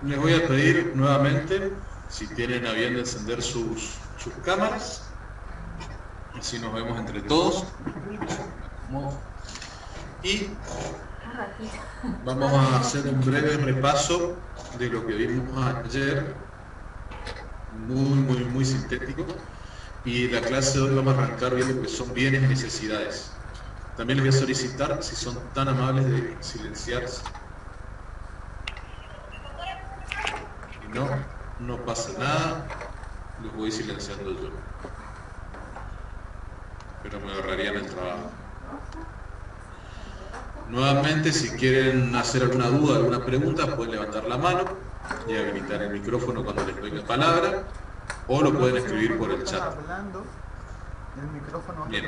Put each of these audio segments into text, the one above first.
Les voy a pedir nuevamente si tienen a bien de encender sus cámaras, así nos vemos entre todos. Y vamos a hacer un breve repaso de lo que vimos ayer, muy sintético. Y la clase de hoy vamos a arrancar viendo lo que son bienes y necesidades. También les voy a solicitar, si son tan amables, de silenciarse. Y no pasa nada, los voy silenciando yo. Pero me ahorrarían el trabajo. Nuevamente, si quieren hacer alguna duda, alguna pregunta, pueden levantar la mano y habilitar el micrófono cuando les doy la palabra, o lo pueden escribir por el chat. Bien.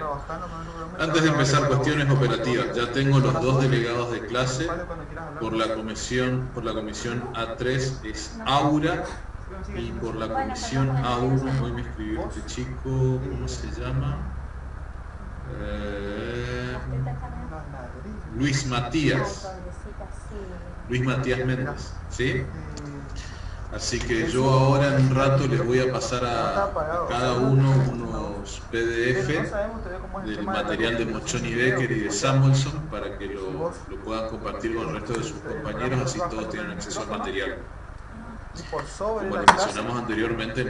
Antes de empezar cuestiones operativas, ya tengo los dos delegados de clase por la comisión A3 es Aura, y por la comisión A1 hoy me escribió este chico, ¿cómo se llama? Luis Matías Méndez, ¿sí? Así que yo ahora en un rato les voy a pasar a cada uno unos PDF del material de Mochoni Becker y de Samuelson para que lo puedan compartir con el resto de sus compañeros, así todos tienen acceso al material. Como les mencionamos anteriormente,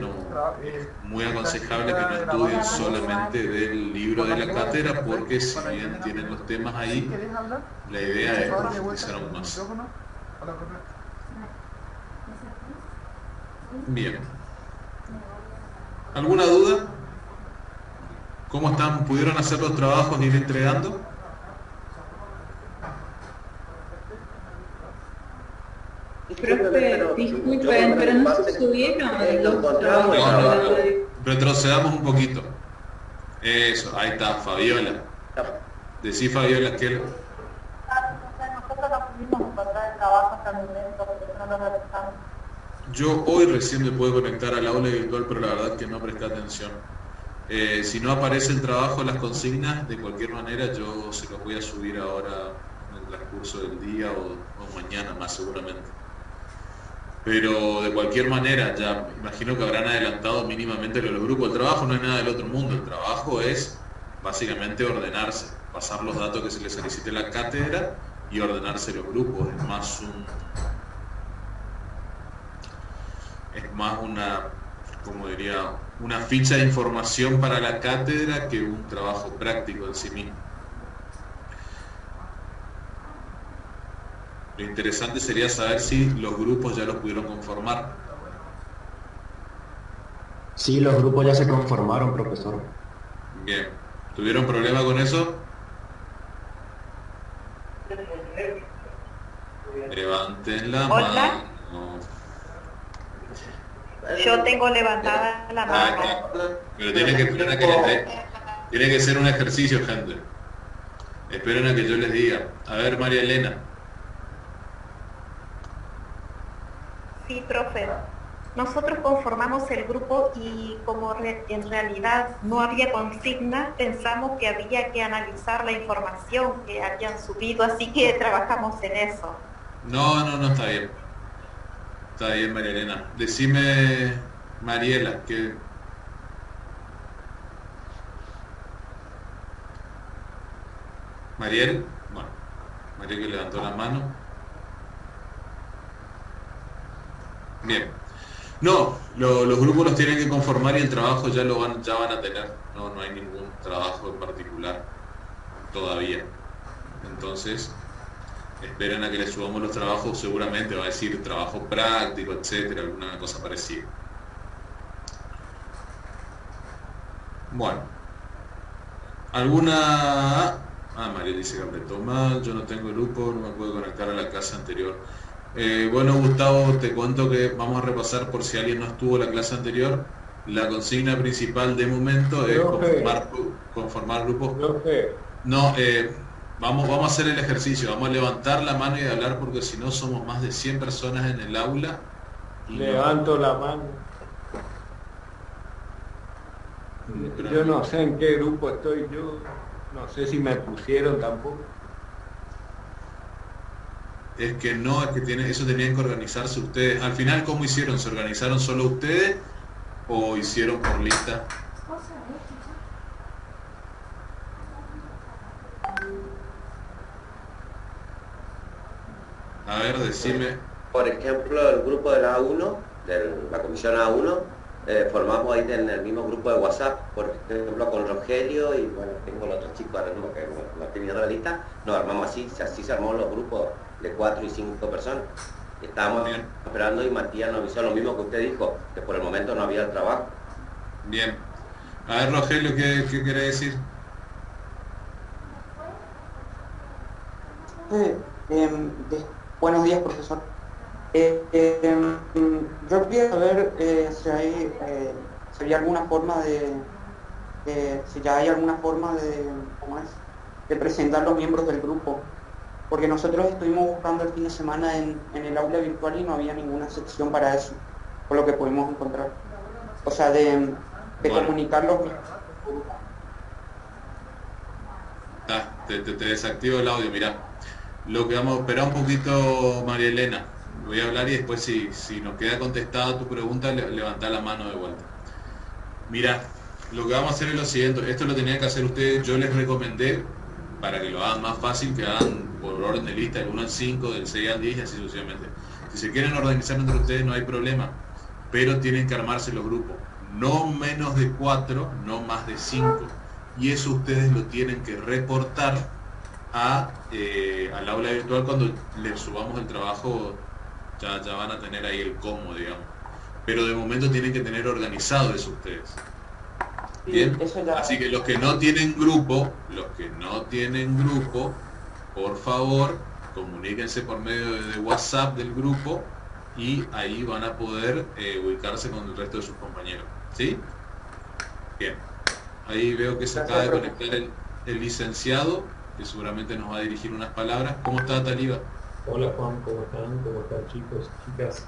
es muy aconsejable que no estudien solamente del libro de la cátedra, porque si bien tienen los temas ahí, la idea es profundizar aún más. Bien. ¿Alguna duda? ¿Cómo están? ¿Pudieron hacer los trabajos y ir entregando? Profe, disculpen, pero no se subieron los trabajos. No. Retrocedamos un poquito. Eso, ahí está, Fabiola. Decí, Fabiola, que yo hoy recién me puedo conectar al aula virtual, pero la verdad que no presté atención. Si no aparece el trabajo, las consignas, de cualquier manera yo se los voy a subir ahora en el transcurso del día o mañana más seguramente. Pero de cualquier manera, ya imagino que habrán adelantado mínimamente los grupos. El trabajo no es nada del otro mundo, el trabajo es básicamente ordenarse, pasar los datos que se les solicite la cátedra y ordenarse los grupos. Es más una, como diría, una ficha de información para la cátedra que un trabajo práctico en sí mismo. Lo interesante sería saber si los grupos ya los pudieron conformar. Sí, los grupos ya se conformaron, profesor. Bien. ¿Tuvieron problema con eso? Levanten la mano. Yo tengo levantada la mano. Pero tiene que ser un ejercicio, gente. Esperen a que yo les diga. A ver, María Elena. Sí, profe. Nosotros conformamos el grupo y como en realidad no había consigna, pensamos que había que analizar la información que habían subido, así que trabajamos en eso. No, está bien. Está bien, María Elena. Decime, Mariela, que... Mariel, bueno, Mariel que levantó la mano. Bien. No, los grupos los tienen que conformar y el trabajo ya van a tener. No hay ningún trabajo en particular todavía. Entonces, esperen a que les subamos los trabajos, seguramente va a decir trabajo práctico, etcétera, alguna cosa parecida. Bueno. ¿Alguna...? María dice que apretó mal, yo no tengo grupo, no me puedo conectar a la clase anterior. Bueno, Gustavo, te cuento que vamos a repasar por si alguien no estuvo en la clase anterior. La consigna principal de momento es conformar grupos. No, vamos a hacer el ejercicio, vamos a levantar la mano y hablar porque si no somos más de 100 personas en el aula. Levanto la mano. Yo no sé en qué grupo estoy yo, no sé si me pusieron tampoco. es que no, es que eso tenían que organizarse ustedes. Al final, ¿cómo hicieron? ¿Se organizaron solo ustedes o hicieron por lista? A ver, decime. Por ejemplo, el grupo de la A1, de la comisión A1, formamos ahí en el mismo grupo de WhatsApp, por ejemplo, con Rogelio y bueno, tengo los otros chicos ahora mismo que no estoy viendo la lista, nos armamos así se armó los grupos de 4 y 5 personas. Estábamos esperando y Matías nos avisó lo mismo que usted dijo, que por el momento no había trabajo. Bien. A ver, Rogelio, ¿qué quiere decir? Buenos días, profesor. Yo quería saber si había alguna forma si ya hay alguna forma de presentar los miembros del grupo, porque nosotros estuvimos buscando el fin de semana en el aula virtual y no había ninguna sección para eso, por lo que pudimos encontrar. O sea, de comunicarlos. Te desactivo el audio, mirá. Lo que vamos a esperar un poquito, María Elena. Voy a hablar y después si nos queda contestada tu pregunta, levantá la mano de vuelta. Mirá, lo que vamos a hacer es lo siguiente. Esto lo tenían que hacer ustedes. Yo les recomendé, para que lo hagan más fácil, que hagan por orden de lista, del 1 al 5, del 6 al 10 y así sucesivamente. Si se quieren organizar entre ustedes no hay problema, pero tienen que armarse los grupos. No menos de 4, no más de 5. Y eso ustedes lo tienen que reportar al aula virtual cuando les subamos el trabajo. Ya van a tener ahí el cómo, digamos. Pero de momento tienen que tener organizado eso ustedes. Bien, así que los que no tienen grupo, por favor, comuníquense por medio de WhatsApp del grupo y ahí van a poder ubicarse con el resto de sus compañeros. ¿Sí? Bien. Ahí veo que se acaba de conectar el licenciado, que seguramente nos va a dirigir unas palabras. ¿Cómo está, Taliba? Hola Juan, ¿cómo están? ¿Cómo están chicos y chicas?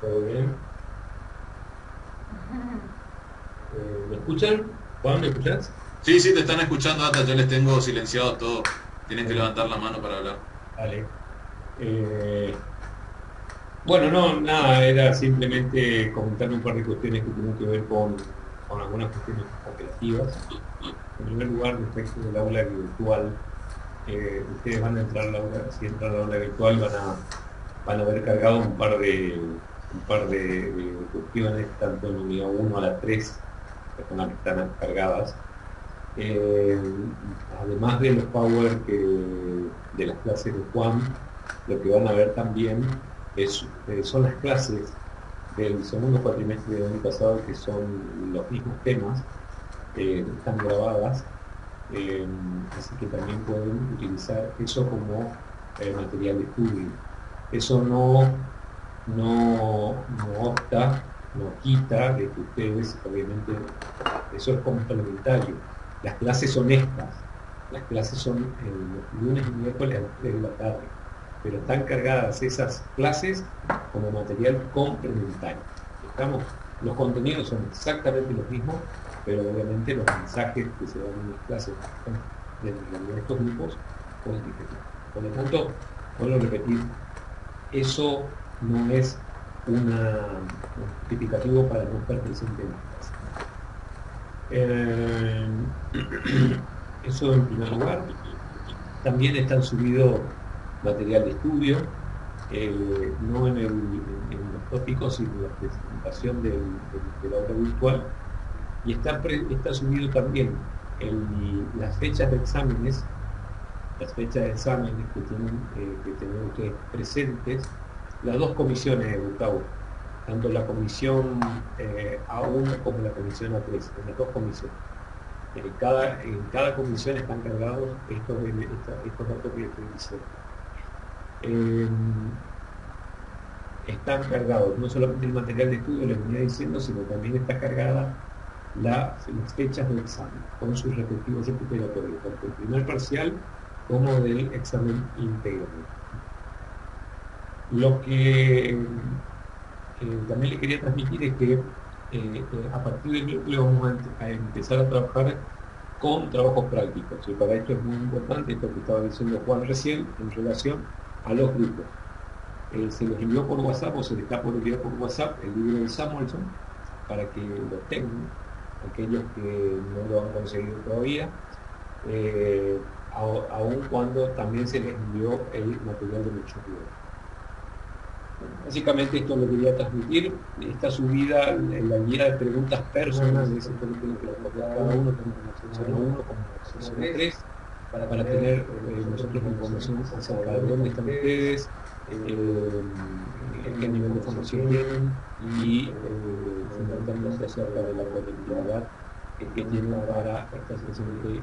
¿Todo bien? ¿Me escuchan? Juan, ¿me escuchás? Sí, te están escuchando, Ata, yo les tengo silenciado todo. Tienen que levantar la mano para hablar. Vale. Bueno, no, nada, era simplemente comentar un par de cuestiones que tienen que ver con algunas cuestiones operativas. En primer lugar, respecto del aula virtual, ustedes van a entrar al aula, si entran al aula virtual van a haber cargado un par de cuestiones, tanto en la unidad 1 a la 3, que están cargadas. Además de los power de las clases de Juan, lo que van a ver también son las clases del segundo cuatrimestre del año pasado, que son los mismos temas, están grabadas, así que también pueden utilizar eso como material de estudio. Eso no quita de que ustedes, obviamente, eso es complementario. Las clases son estas, las clases son los lunes y miércoles a las 3 de la tarde, pero están cargadas esas clases como material complementario. Los contenidos son exactamente los mismos, pero obviamente los mensajes que se dan en las clases de estos grupos son diferentes. Por lo tanto, vuelvo a repetir, eso no es un justificativo para no estar presente en la clase. Eso en primer lugar. También están subidos material de estudio, no en los tópicos, sino en la presentación del aula virtual. Y está subido también las fechas de exámenes, que tienen que tener ustedes presentes, las dos comisiones, Gustavo, tanto la comisión A1 como la comisión A3, en las dos comisiones. En cada comisión están cargados estos datos que estoy diciendo. Están cargados no solamente el material de estudio, les venía diciendo, sino también está cargada las fechas de examen con sus respectivos recuperatorios, tanto el primer parcial como del examen íntegro. Lo que también le quería transmitir es que a partir del miércoles vamos a empezar a trabajar con trabajos prácticos, y para esto es muy importante esto que estaba diciendo Juan recién en relación a los grupos. Se los envió por WhatsApp, o se les está por enviar por WhatsApp el libro de Samuelson para que lo tengan aquellos que no lo han conseguido todavía, aun cuando también se les envió el material de Mochón Ibé. Básicamente esto lo quería transmitir. Está subida en la guía de preguntas personales, esto lo tienen que responder cada uno, tanto en la sección 1 como en la sección 3, para tener nosotros información acerca de dónde están ustedes, qué nivel de formación tienen y fundamentalmente acerca de la conectividad que tienen para estar presente en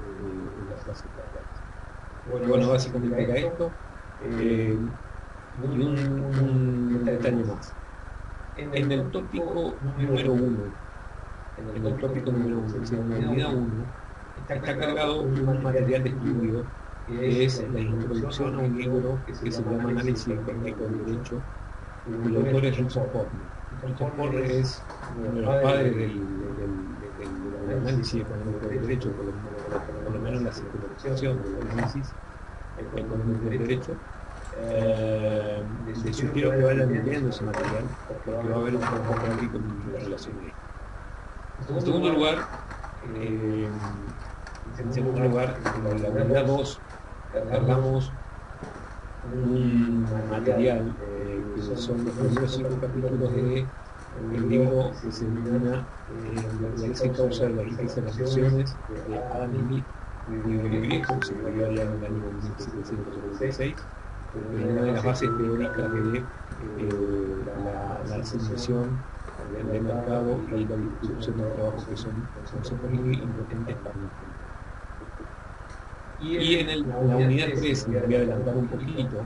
las clases virtuales. Bueno, básicamente era esto. Y un detalle más. En el tópico número 1, en la unidad 1, está cargado un material de estudio que es la introducción a un libro que se llama Análisis Económico del Derecho. El autor es Richard Portman. Richard Portman es uno de los padres del análisis económico del derecho, por lo menos la sistematización del análisis económico del derecho. Les sugiero que vayan leyendo ese material, porque va a haber un poco práctico en relación a esto. En segundo lugar, en la unidad 2 cargamos un material que son los primeros 5 capítulos del libro que se denomina La ley causa de la riqueza de las naciones, de Adam Smith, un libro muy viejo, se escribió ya en el año 1776, pero una de las bases teóricas de la asignación del mercado y la distribución del trabajo, que son conceptos muy importantes para nosotros. Y en la unidad 3, me voy a adelantar un poquito,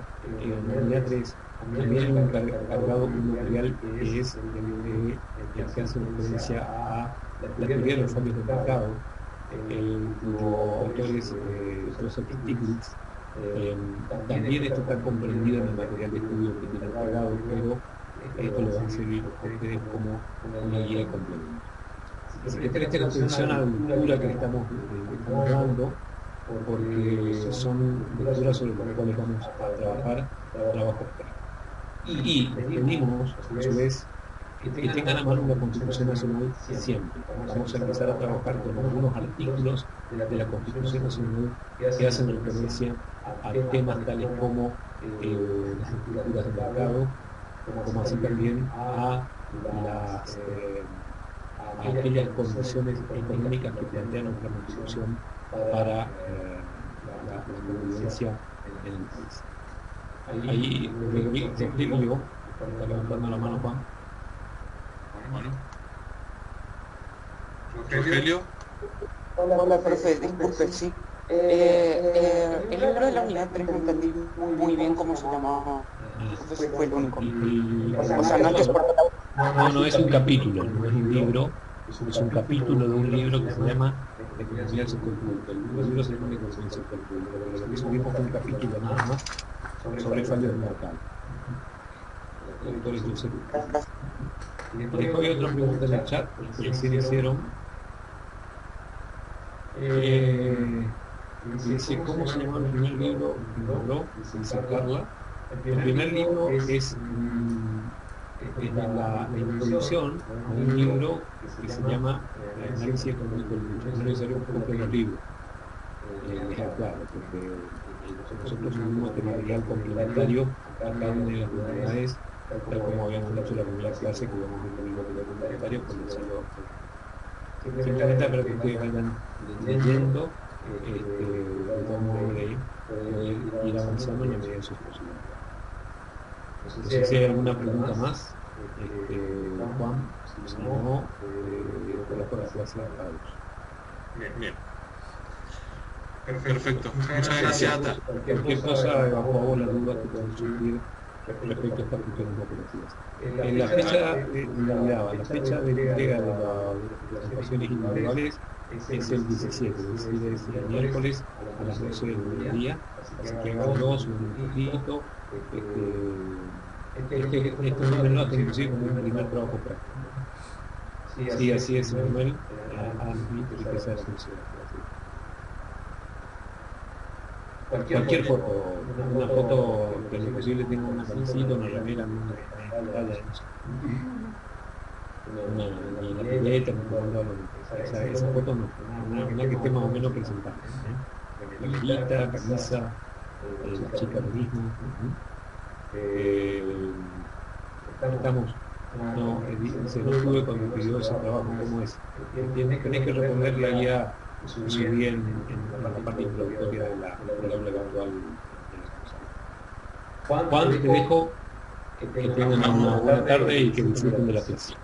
en la unidad 3 también han cargado un material que es el que hace referencia a la teoría de los cambios del mercado, cuyo autor es Joseph Stiglitz. También esto está comprendido en el material de estudio que tienen cargado, pero esto lo va a servir a ustedes como una guía de complemento. Así que presten atención a la lectura que estamos dando, porque son lecturas sobre las cuales vamos a trabajar trabajos prácticos. Y les pedimos, a su vez, que tengan a mano una Constitución Nacional siempre. Vamos a empezar a trabajar con algunos artículos de la Constitución Nacional que hacen referencia a temas tales como las estructuras del mercado, como así también a aquellas condiciones económicas que plantea nuestra Constitución para la convivencia en el país. Ahí Rodrigo, está levantando la mano Juan. Bueno. Rogelio. Hola, profe, disculpe, sí. El libro de la unidad 3 no entendí muy bien cómo se llamaba. Entonces fue el único. O sea, no es que no es un capítulo, no es un libro, es un capítulo de un libro que se llama Economía del Sector Público. El libro se llama Economía del Sector Público, pero lo que subimos fue un capítulo nada más sobre fallos del mercado. Después hay otra pregunta en el chat que recién hicieron. Dice, ¿cómo se llama el primer libro que logró? Dice Carla. El primer libro es la introducción a un libro que se llama Análisis Económico del Derecho. No es necesario un poco de los libros. Dejar claro, porque nosotros subimos este material complementario a cada una de las unidades, tal como habíamos hecho en la primera clase, que íbamos a tener material complementario, por decirlo. Simplemente para que ustedes vayan leyendo, de todo modo de poder ir avanzando en la medida de sus posibilidades. Entonces, si hay alguna pregunta más, Juan, si no, por la clase de Carlos. Bien. Perfecto. Muchas gracias, Ata. Cualquier cosa, bajo vos las dudas que pueden surgir respecto a estas cuestiones operativas. La fecha de entrega de las presentaciones individuales es el 17, es decir, es el miércoles a las 12 del mediodía, así que háganlo, suben un poquito. Esto Manuel lo hace inclusive como un primer trabajo práctico. Sí, así es, Manuel, a riqueza de la función. cualquier foto, una foto que en lo posible tenga una camisita, una remera, una pileta, esa foto no que esté más o menos presentable. Remerita, camisa, la chica lo mismo. Estamos, dice, no tuve cuando pidió ese trabajo, ¿cómo es? Tenés que responder la guía que subí en la parte introductoria del aula virtual. Juan, te dejo que tengan una buena tarde y que disfruten de la clase.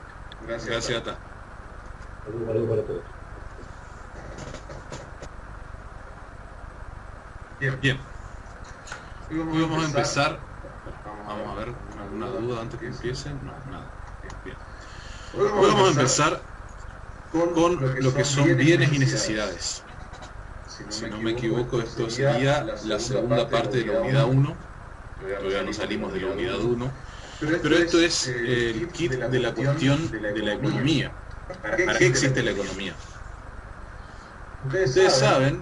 Gracias, Ata. Saludos para todos. Bien. Hoy vamos a empezar. Vamos a ver, ¿alguna duda antes que empiecen? No, nada. Bien. Hoy vamos a empezar con lo que son bienes y necesidades. Si no me equivoco, esto sería la segunda parte de la unidad 1. Todavía no salimos de la unidad 1. Pero esto es el kit de la cuestión de la economía. ¿Para qué existe la economía? Ustedes saben,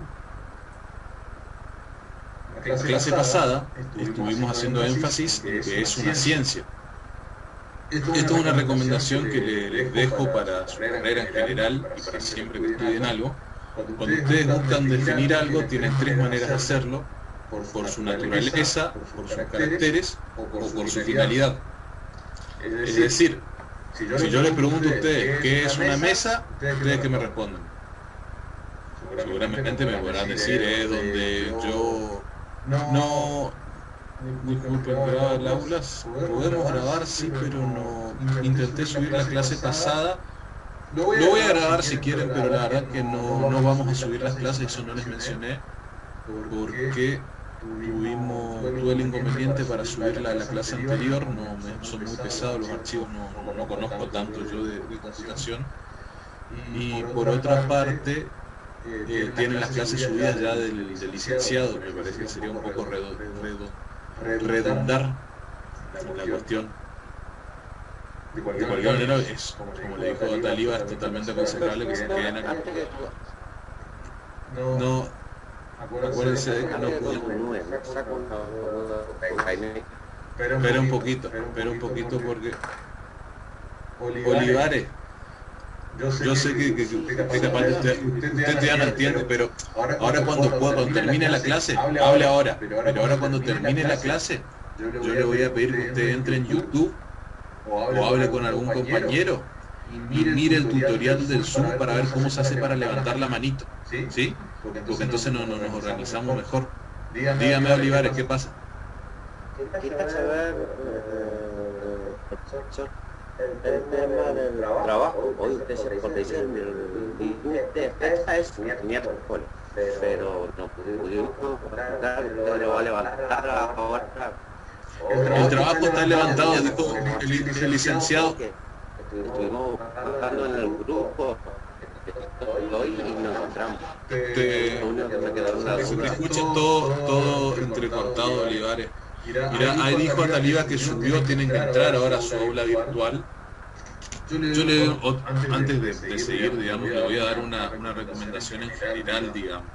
la clase pasada estuvimos haciendo énfasis en que es una ciencia. Esto es una recomendación que les dejo para su carrera en general y para siempre que estudien algo. Cuando ustedes buscan definir algo, tienen tres maneras de hacerlo: por su naturaleza, por sus caracteres o por su finalidad. Es decir, si yo les pregunto a ustedes qué es una mesa, ¿ustedes qué me responden? Seguramente me podrán decir, donde yo no... Disculpen, grabar el aula, podemos grabar, sí, pero no... Intenté subir la clase pasada. Lo voy a grabar si quieren, pero la verdad que no vamos a subir las clases, eso no les mencioné, porque tuve el inconveniente para subirla a la clase anterior, son muy pesados los archivos, no conozco tanto yo de computación, y por otra parte tienen las clases subidas ya del licenciado. Me parece que sería un poco redundar la cuestión. De cualquier manera, es, como le dijo Taliba, es totalmente aconsejable que se queden acá. No, acuérdense de que no pueden. Espera un poquito porque Olivares, yo sé que usted capaz usted ya no entiende, pero ahora cuando termine la clase, hable ahora, pero ahora cuando termine la clase, yo le voy a pedir que usted entre en YouTube o hable con algún compañero y mire el tutorial del Zoom para ver cómo se hace para levantar la manito, ¿sí? Porque entonces nos organizamos mejor. Dígame, Olivares, ¿qué pasa? Quisiera saber, el tema del trabajo. Hoy usted se dice esta es mi portfolio, pero no pudimos contar, lo va a levantar ahora. El trabajo está levantado, dijo el licenciado. Estuvimos trabajando en el grupo hoy y nos encontramos. Se te escucha todo entrecortado, Olivares. Mira, ahí dijo a Taliba que subió, tienen que entrar ahora a su aula virtual. Yo le, antes de seguir, digamos, le voy a dar una recomendación en general, digamos.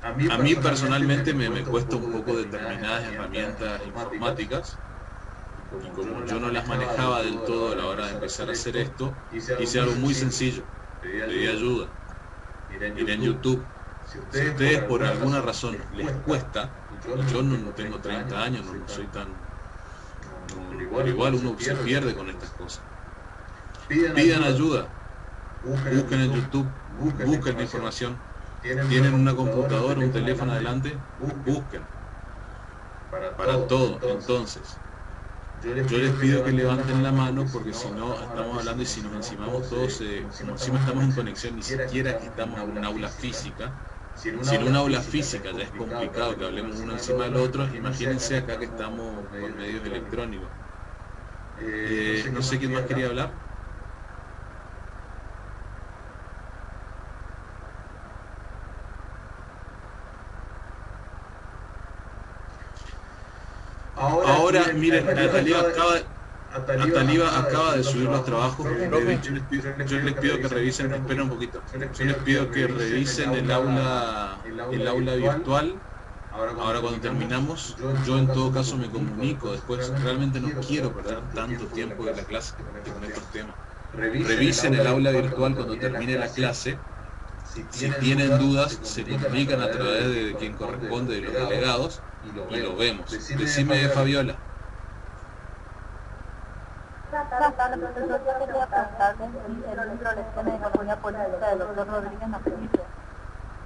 A mí personalmente me cuesta un poco determinadas herramientas informáticas, y como yo no las manejaba del todo a la hora de empezar a hacer esto, hice algo muy sencillo: pedí ayuda, miré en YouTube. Si a ustedes por alguna razón les cuesta, yo no tengo 30 años, no soy tan... Pero igual uno se pierde con estas cosas. Pidan ayuda, busquen en YouTube, busquen la información. Tienen una computadora, un teléfono adelante, busquen para todo. Entonces, yo les pido que levanten la mano, porque si no estamos hablando y si nos encimamos todos, como encima estamos en conexión, ni siquiera que estamos en un aula física. Si en un aula física ya es complicado que hablemos uno encima del otro, imagínense acá que estamos por medios electrónicos. No sé quién más quería hablar. Ahora, miren, Taliba acaba de subir los trabajos. Yo les pido que revisen, esperen un poquito. Yo les pido que revisen el aula virtual Ahora cuando terminamos, yo en todo caso me comunico después. Realmente no quiero perder tanto tiempo de la clase con estos temas. Revisen el aula virtual cuando termine la clase. Si tienen dudas, se comunican a través de quien corresponde, de los delegados, y lo vemos. Decime, Fabiola.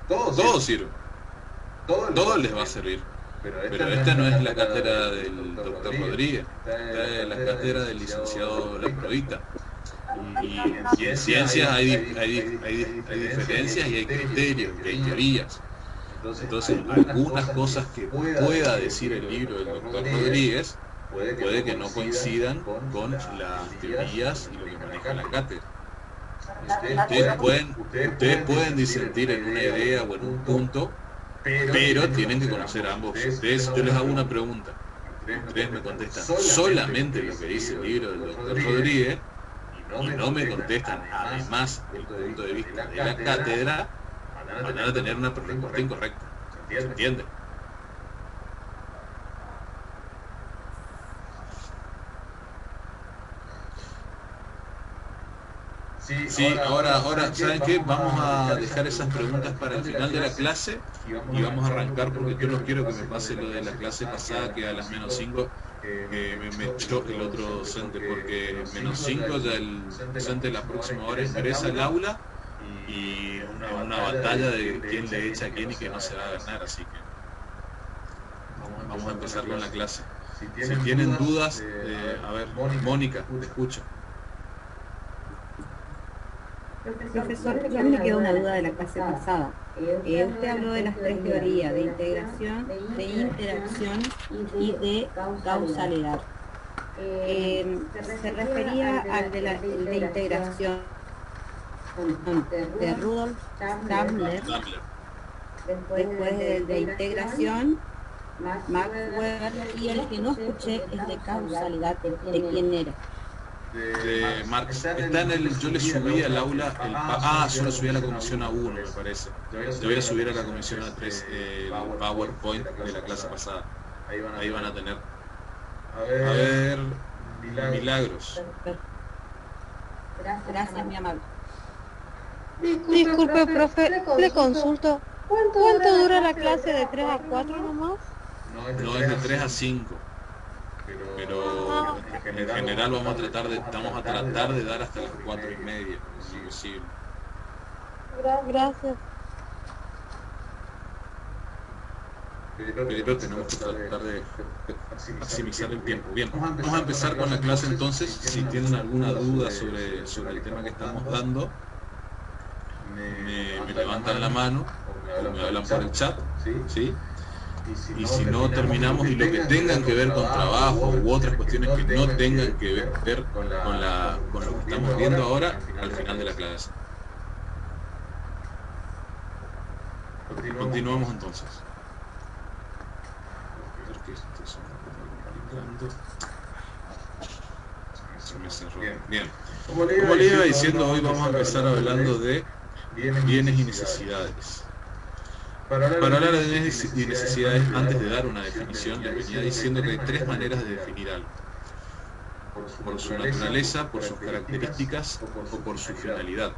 Todo sirve. Todo les va a servir. Pero esta no es la cátedra del doctor Rodríguez, esta es la cátedra del licenciado Laprovita. Y en ciencias hay diferencias y hay criterios y hay teorías. Entonces, algunas cosas que pueda decir el libro del doctor Rodríguez puede que no coincidan con las teorías y lo que maneja la cátedra. Ustedes pueden disentir en una idea o en un punto, pero tienen que conocer a ambos. Yo les hago una pregunta. Ustedes me contestan solamente lo que dice el libro del doctor Rodríguez y no me contestan además el punto de vista de la cátedra, van a tener una respuesta incorrecta. ¿Se entiende? Sí, ahora, ¿saben qué? Vamos a dejar esas preguntas para el final de la clase y vamos a arrancar, porque yo no quiero que me pase lo de la clase pasada, que a las -5 me choque el otro docente, porque -5 ya el docente la próxima hora ingresa al aula y una batalla de quién le echa a quién y que no se va a ganar, así que vamos a empezar con la clase. Si tienen dudas, a ver, Mónica, te escucho. Profesor, yo me quedó una duda de la clase pasada. Usted habló de las tres teorías, de integración, de interacción y de causalidad. Se refería al de integración de Rudolf Stabler, después del de integración, Max Weber, y el que no escuché es de causalidad. ¿De quién era? De Marx. Está en el, yo le subí al aula yo lo subí a la comisión A1, me parece. Yo voy a subir a la comisión A3 el PowerPoint de la clase pasada. Ahí van a tener. A ver, Milagros. Gracias, mi amable. Disculpe, profe, le consulto. ¿Cuánto dura la clase? ¿De 3 a 4 nomás? No, es de 3 a 5. Pero en general vamos a tratar de dar hasta las 4:30, si posible. Gracias. Pero tenemos que tratar de maximizar el tiempo. Bien, vamos a empezar con la clase entonces. Si tienen alguna duda sobre el tema que estamos dando, me levantan la mano o me hablan por el chat, ¿sí? Y si no terminamos, y lo que tengan que ver con trabajo u otras cuestiones que no tengan que ver con lo que estamos viendo ahora, al final de la clase. Continuamos entonces. Bien, como le iba diciendo, hoy vamos a empezar hablando de bienes y necesidades. Para hablar de bienes y necesidades, antes de dar una definición, les venía diciendo que hay tres maneras de definir algo: por su naturaleza, por sus características o por su finalidad.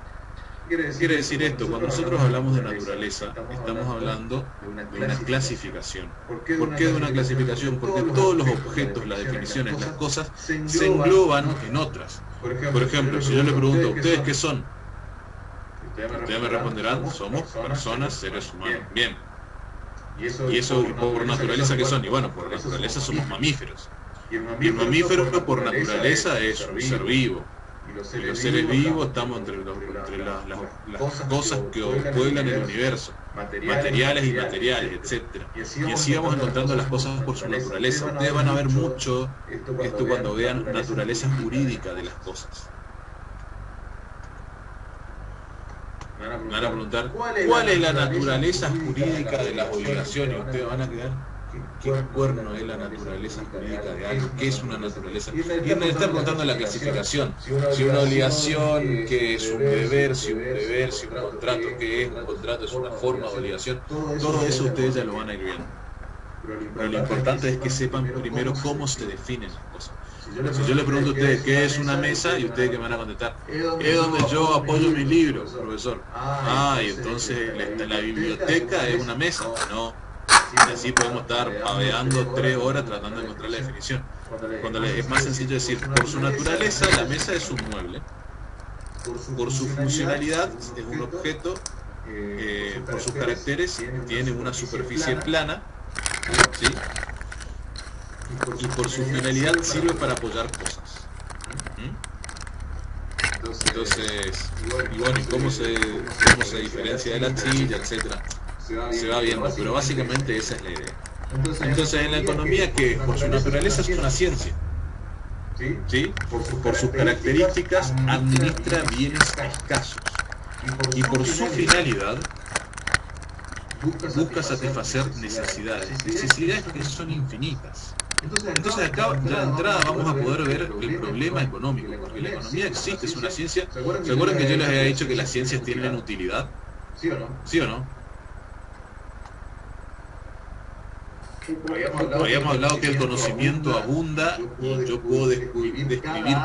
Quiere decir esto, cuando nosotros hablamos de naturaleza, estamos hablando de una clasificación. ¿Por qué de una clasificación? Porque todos los objetos, las definiciones, las cosas, se engloban en otras. Por ejemplo, si yo le pregunto a ustedes qué son, ustedes me responderán: somos personas, seres humanos. Bien. ¿Y eso por naturaleza qué son? Y bueno, por naturaleza somos mamíferos. Y el mamífero por naturaleza es un ser vivo. Y los seres vivos estamos entre las cosas que pueblan el universo, materiales y inmateriales, etc. Y así vamos encontrando las cosas por su naturaleza. Ustedes van a ver mucho esto cuando vean naturaleza jurídica de las cosas. Me van a preguntar, ¿cuál es la naturaleza jurídica de las obligaciones? Ustedes van a quedar, ¿qué cuerno es la naturaleza jurídica de algo? ¿Qué es una naturaleza? Y me está preguntando la clasificación. Si una obligación, ¿qué es un deber? Si un deber, si un contrato, ¿qué es un contrato? ¿Es una forma de obligación? Todo eso ustedes ya lo van a ir viendo. pero lo importante es que sepan primero cómo se definen las cosas. Si yo le pregunto a ustedes qué es una mesa, y ustedes que me van a contestar, es donde yo apoyo mis libros, profesor. Y entonces la biblioteca es una mesa. No, así podemos estar paveando 3 horas tratando de encontrar la definición. Cuando es más sencillo decir, por su naturaleza, la mesa es un mueble. Por su funcionalidad, es un objeto. Por sus caracteres, tiene una superficie plana, ¿sí? Y por su finalidad sirve para apoyar cosas. Entonces, y bueno, y cómo se diferencia de la silla, etcétera, se va viendo, pero básicamente esa es la idea. Entonces, en la economía, que por su naturaleza es una ciencia, ¿sí? Por sus características administra bienes escasos, y por su finalidad busca satisfacer necesidades que son infinitas. Entonces acá ya de entrada vamos a poder ver el problema económico, porque la economía existe, es una ciencia. ¿Se acuerdan que yo les había dicho que las ciencias tienen utilidad? ¿Sí o no? ¿Sí o no? Habíamos hablado que el conocimiento abunda y yo puedo describir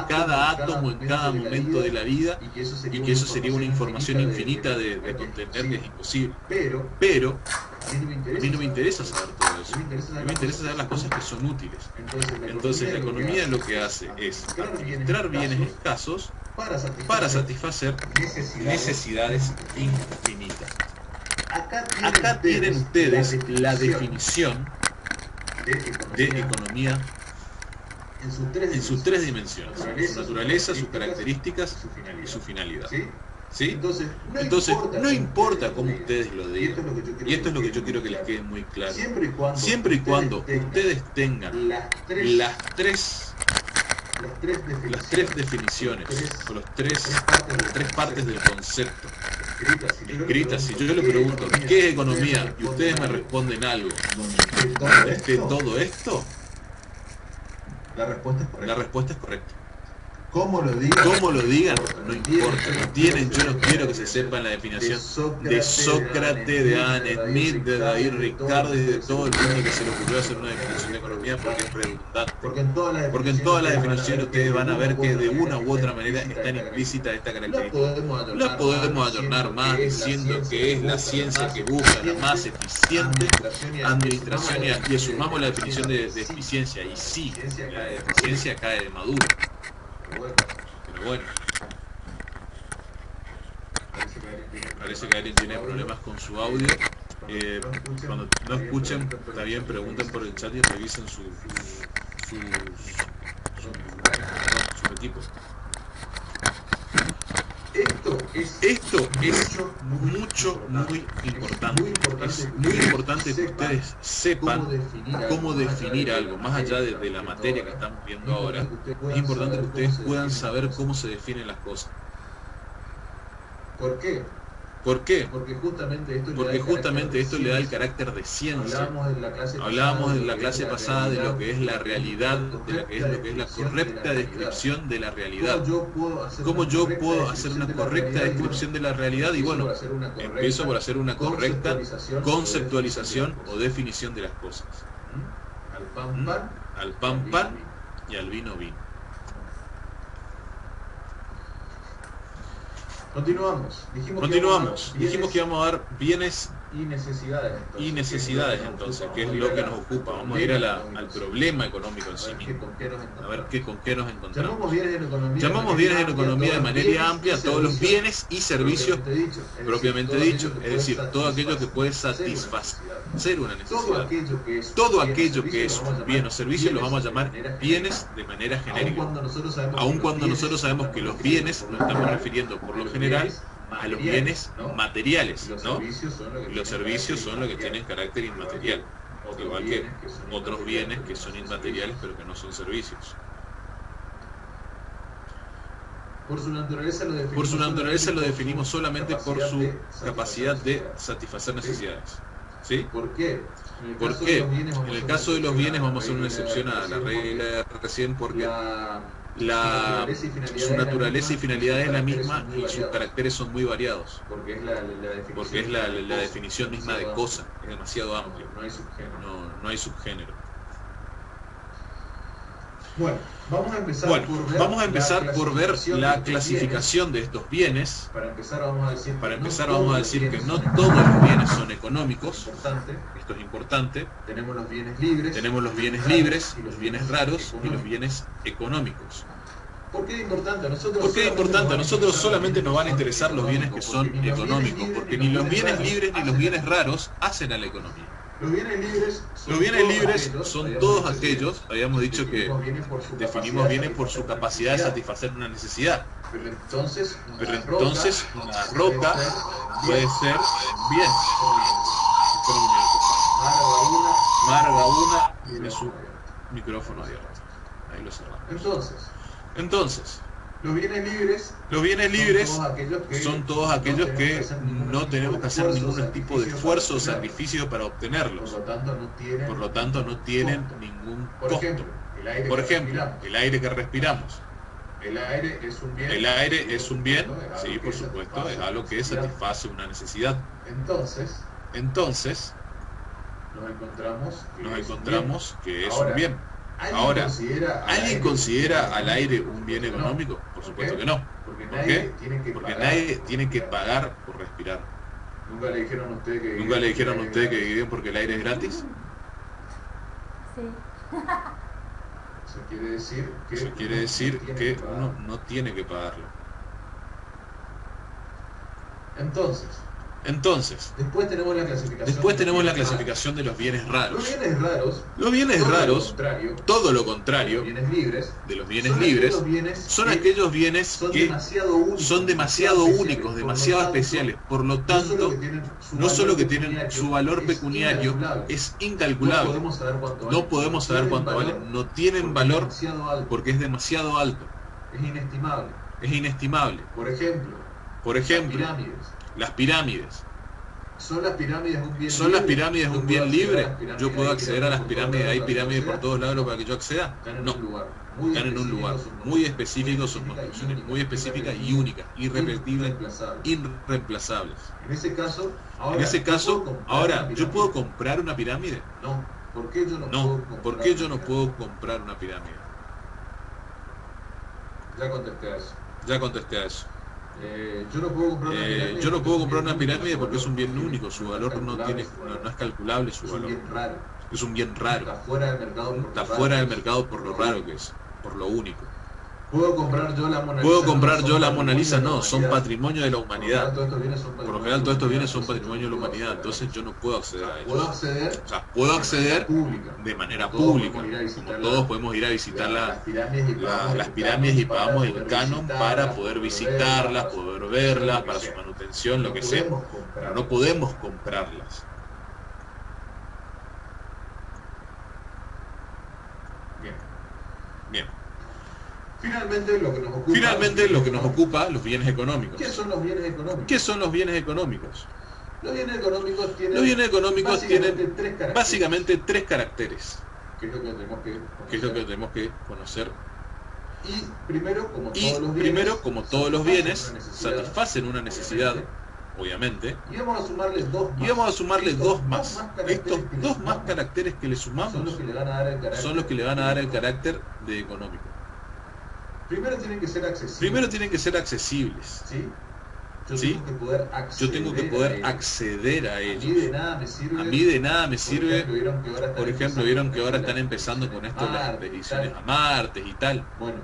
cada átomo en cada momento de la vida, y que eso sería una información infinita de contener, que es imposible. Pero a mí no me interesa saber todo eso. A mí me interesa saber las cosas que son útiles. Entonces la economía lo que hace es administrar bienes escasos para satisfacer necesidades infinitas. Acá tienen ustedes la definición de economía en sus 3 dimensiones: su naturaleza, sus características y su finalidad. ¿Sí? Entonces, no importa cómo ustedes lo digan, y esto es lo que yo quiero que les quede muy claro, siempre y cuando ustedes tengan las tres definiciones, o las tres partes del concepto escritas. Si yo le pregunto ¿qué es economía? Y ustedes me responden algo donde esté todo esto, la respuesta es correcta. ¿Cómo lo digan? No importa. Yo no quiero que se sepan la definición de Sócrates, de Adam Smith, de David Ricardo y de todo el mundo que se le ocurrió hacer una definición de economía, porque es redundante. Porque en todas las definiciones ustedes van a ver que de una u otra manera están implícitas esta característica. La podemos ayornar más diciendo que es la ciencia que busca la más eficiente administración, y sumamos la definición de eficiencia, y sí, la eficiencia cae de maduro. Pero bueno, parece que alguien tiene problemas con su audio. Cuando no escuchen, también pregunten por el chat y revisen sus equipos. Esto es muy importante. Es muy importante que ustedes sepan cómo definir algo, más allá de la materia que estamos viendo ahora. Es importante que ustedes puedan saber cómo se definen las cosas. ¿Por qué? Porque justamente esto le da el carácter de ciencia. Hablábamos en la clase pasada de lo que es la realidad, de lo que es la correcta descripción de la realidad. ¿Cómo yo puedo hacer una correcta descripción de la realidad? Y bueno, empiezo por hacer una correcta conceptualización o definición de las cosas. Al pan pan y al vino vino. Continuamos. Dijimos que íbamos a dar bienes y necesidades entonces, que es lo que nos ocupa. Vamos a ir al problema económico en sí mismo, a ver con qué nos encontramos. Llamamos bienes en economía de manera amplia a todos los bienes y servicios propiamente dicho, es decir, todo aquello que puede satisfacer una necesidad. Todo aquello que es un bien o servicio lo vamos a llamar bienes de manera genérica, aun cuando nosotros sabemos que los bienes nos estamos refiriendo por lo general a los bienes materiales, ¿no? Y los servicios son los que tienen carácter inmaterial, igual que otros bienes que son inmateriales pero que no son servicios. Por su naturaleza lo definimos solamente por su capacidad de satisfacer necesidades. ¿Sí? ¿Por qué? En el caso de los bienes vamos a hacer una excepción a la regla de recién, porque su naturaleza y finalidad es la misma y sus caracteres son muy variados, porque es la definición misma de cosa, es demasiado amplio, no hay subgénero. Bueno, vamos a empezar por ver la clasificación de estos bienes. Para empezar vamos a decir que no todos los bienes son económicos. Esto es importante. Tenemos los bienes libres, los bienes raros y los bienes económicos. ¿Por qué es importante? A nosotros solamente nos van a interesar los bienes que son económicos, porque ni los bienes libres ni los bienes raros hacen a la economía. Los bienes libres son todos aquellos, habíamos dicho que definimos bienes por su capacidad de satisfacer una necesidad. Pero entonces una roca puede ser bien. Marga tiene su micrófono abierto. Ahí lo cerramos. Entonces, los bienes libres son todos aquellos que no tenemos que hacer ningún tipo de esfuerzo o sacrificio para obtenerlos. Por lo tanto, no tienen ningún costo. Por ejemplo, el aire que respiramos. El aire es un bien, sí, por supuesto, es algo que satisface una necesidad. Entonces, nos encontramos que es un bien. Ahora, ¿alguien considera al aire un bien económico? Por supuesto que no. ¿Por qué? Porque nadie tiene que pagar por respirar. ¿Nunca le dijeron a usted que viven porque el aire es gratis? Sí. Eso quiere decir que uno no tiene que pagarlo. Entonces, después tenemos la clasificación de los bienes raros. Los bienes raros, todo lo contrario de los bienes libres, son aquellos bienes que son demasiado únicos, demasiado especiales. Por lo tanto, no solo que tienen su valor pecuniario, es incalculable. No podemos saber cuánto valen. No tienen valor porque es demasiado alto. Es inestimable. Por ejemplo, las pirámides. ¿Son las pirámides un bien libre? ¿Yo puedo acceder a las pirámides? ¿Hay pirámides por todos lados para que yo acceda? No. Están en un lugar muy específico, son construcciones muy específicas y únicas, irrepetibles, irreemplazables. En ese caso, ahora, ¿yo puedo comprar una pirámide? No. ¿Por qué yo no puedo comprar una pirámide? Ya contesté a eso. Yo no puedo comprar una pirámide porque es un bien único, su valor no es calculable, su valor. Es un bien raro. Está fuera del mercado por lo raro que es, por lo único. ¿Puedo comprar yo la Mona Lisa? No, son patrimonio de la humanidad. Por lo general todos estos bienes son patrimonio de la humanidad, entonces yo no puedo acceder a ellos. O sea, puedo acceder de manera pública, como todos podemos ir a visitar las pirámides y pagamos el canon para poder visitarlas, poder verlas, para su manutención, lo que sea, pero no podemos comprarlas. Bien. Finalmente lo que nos ocupa, los bienes económicos. ¿Qué son los bienes económicos? Los bienes económicos tienen básicamente tres caracteres. ¿Qué es lo que tenemos que conocer? Y primero, como todos los bienes, satisfacen una necesidad, obviamente, y vamos a sumarle dos más. Estos dos más caracteres que le sumamos son los que le van a dar el carácter de económico. Primero tienen que ser accesibles. ¿Sí? Yo tengo que poder acceder a ellos. A mí de nada me sirve, por ejemplo, vieron que ahora están empezando con esto de las expediciones a Marte y tal. Bueno,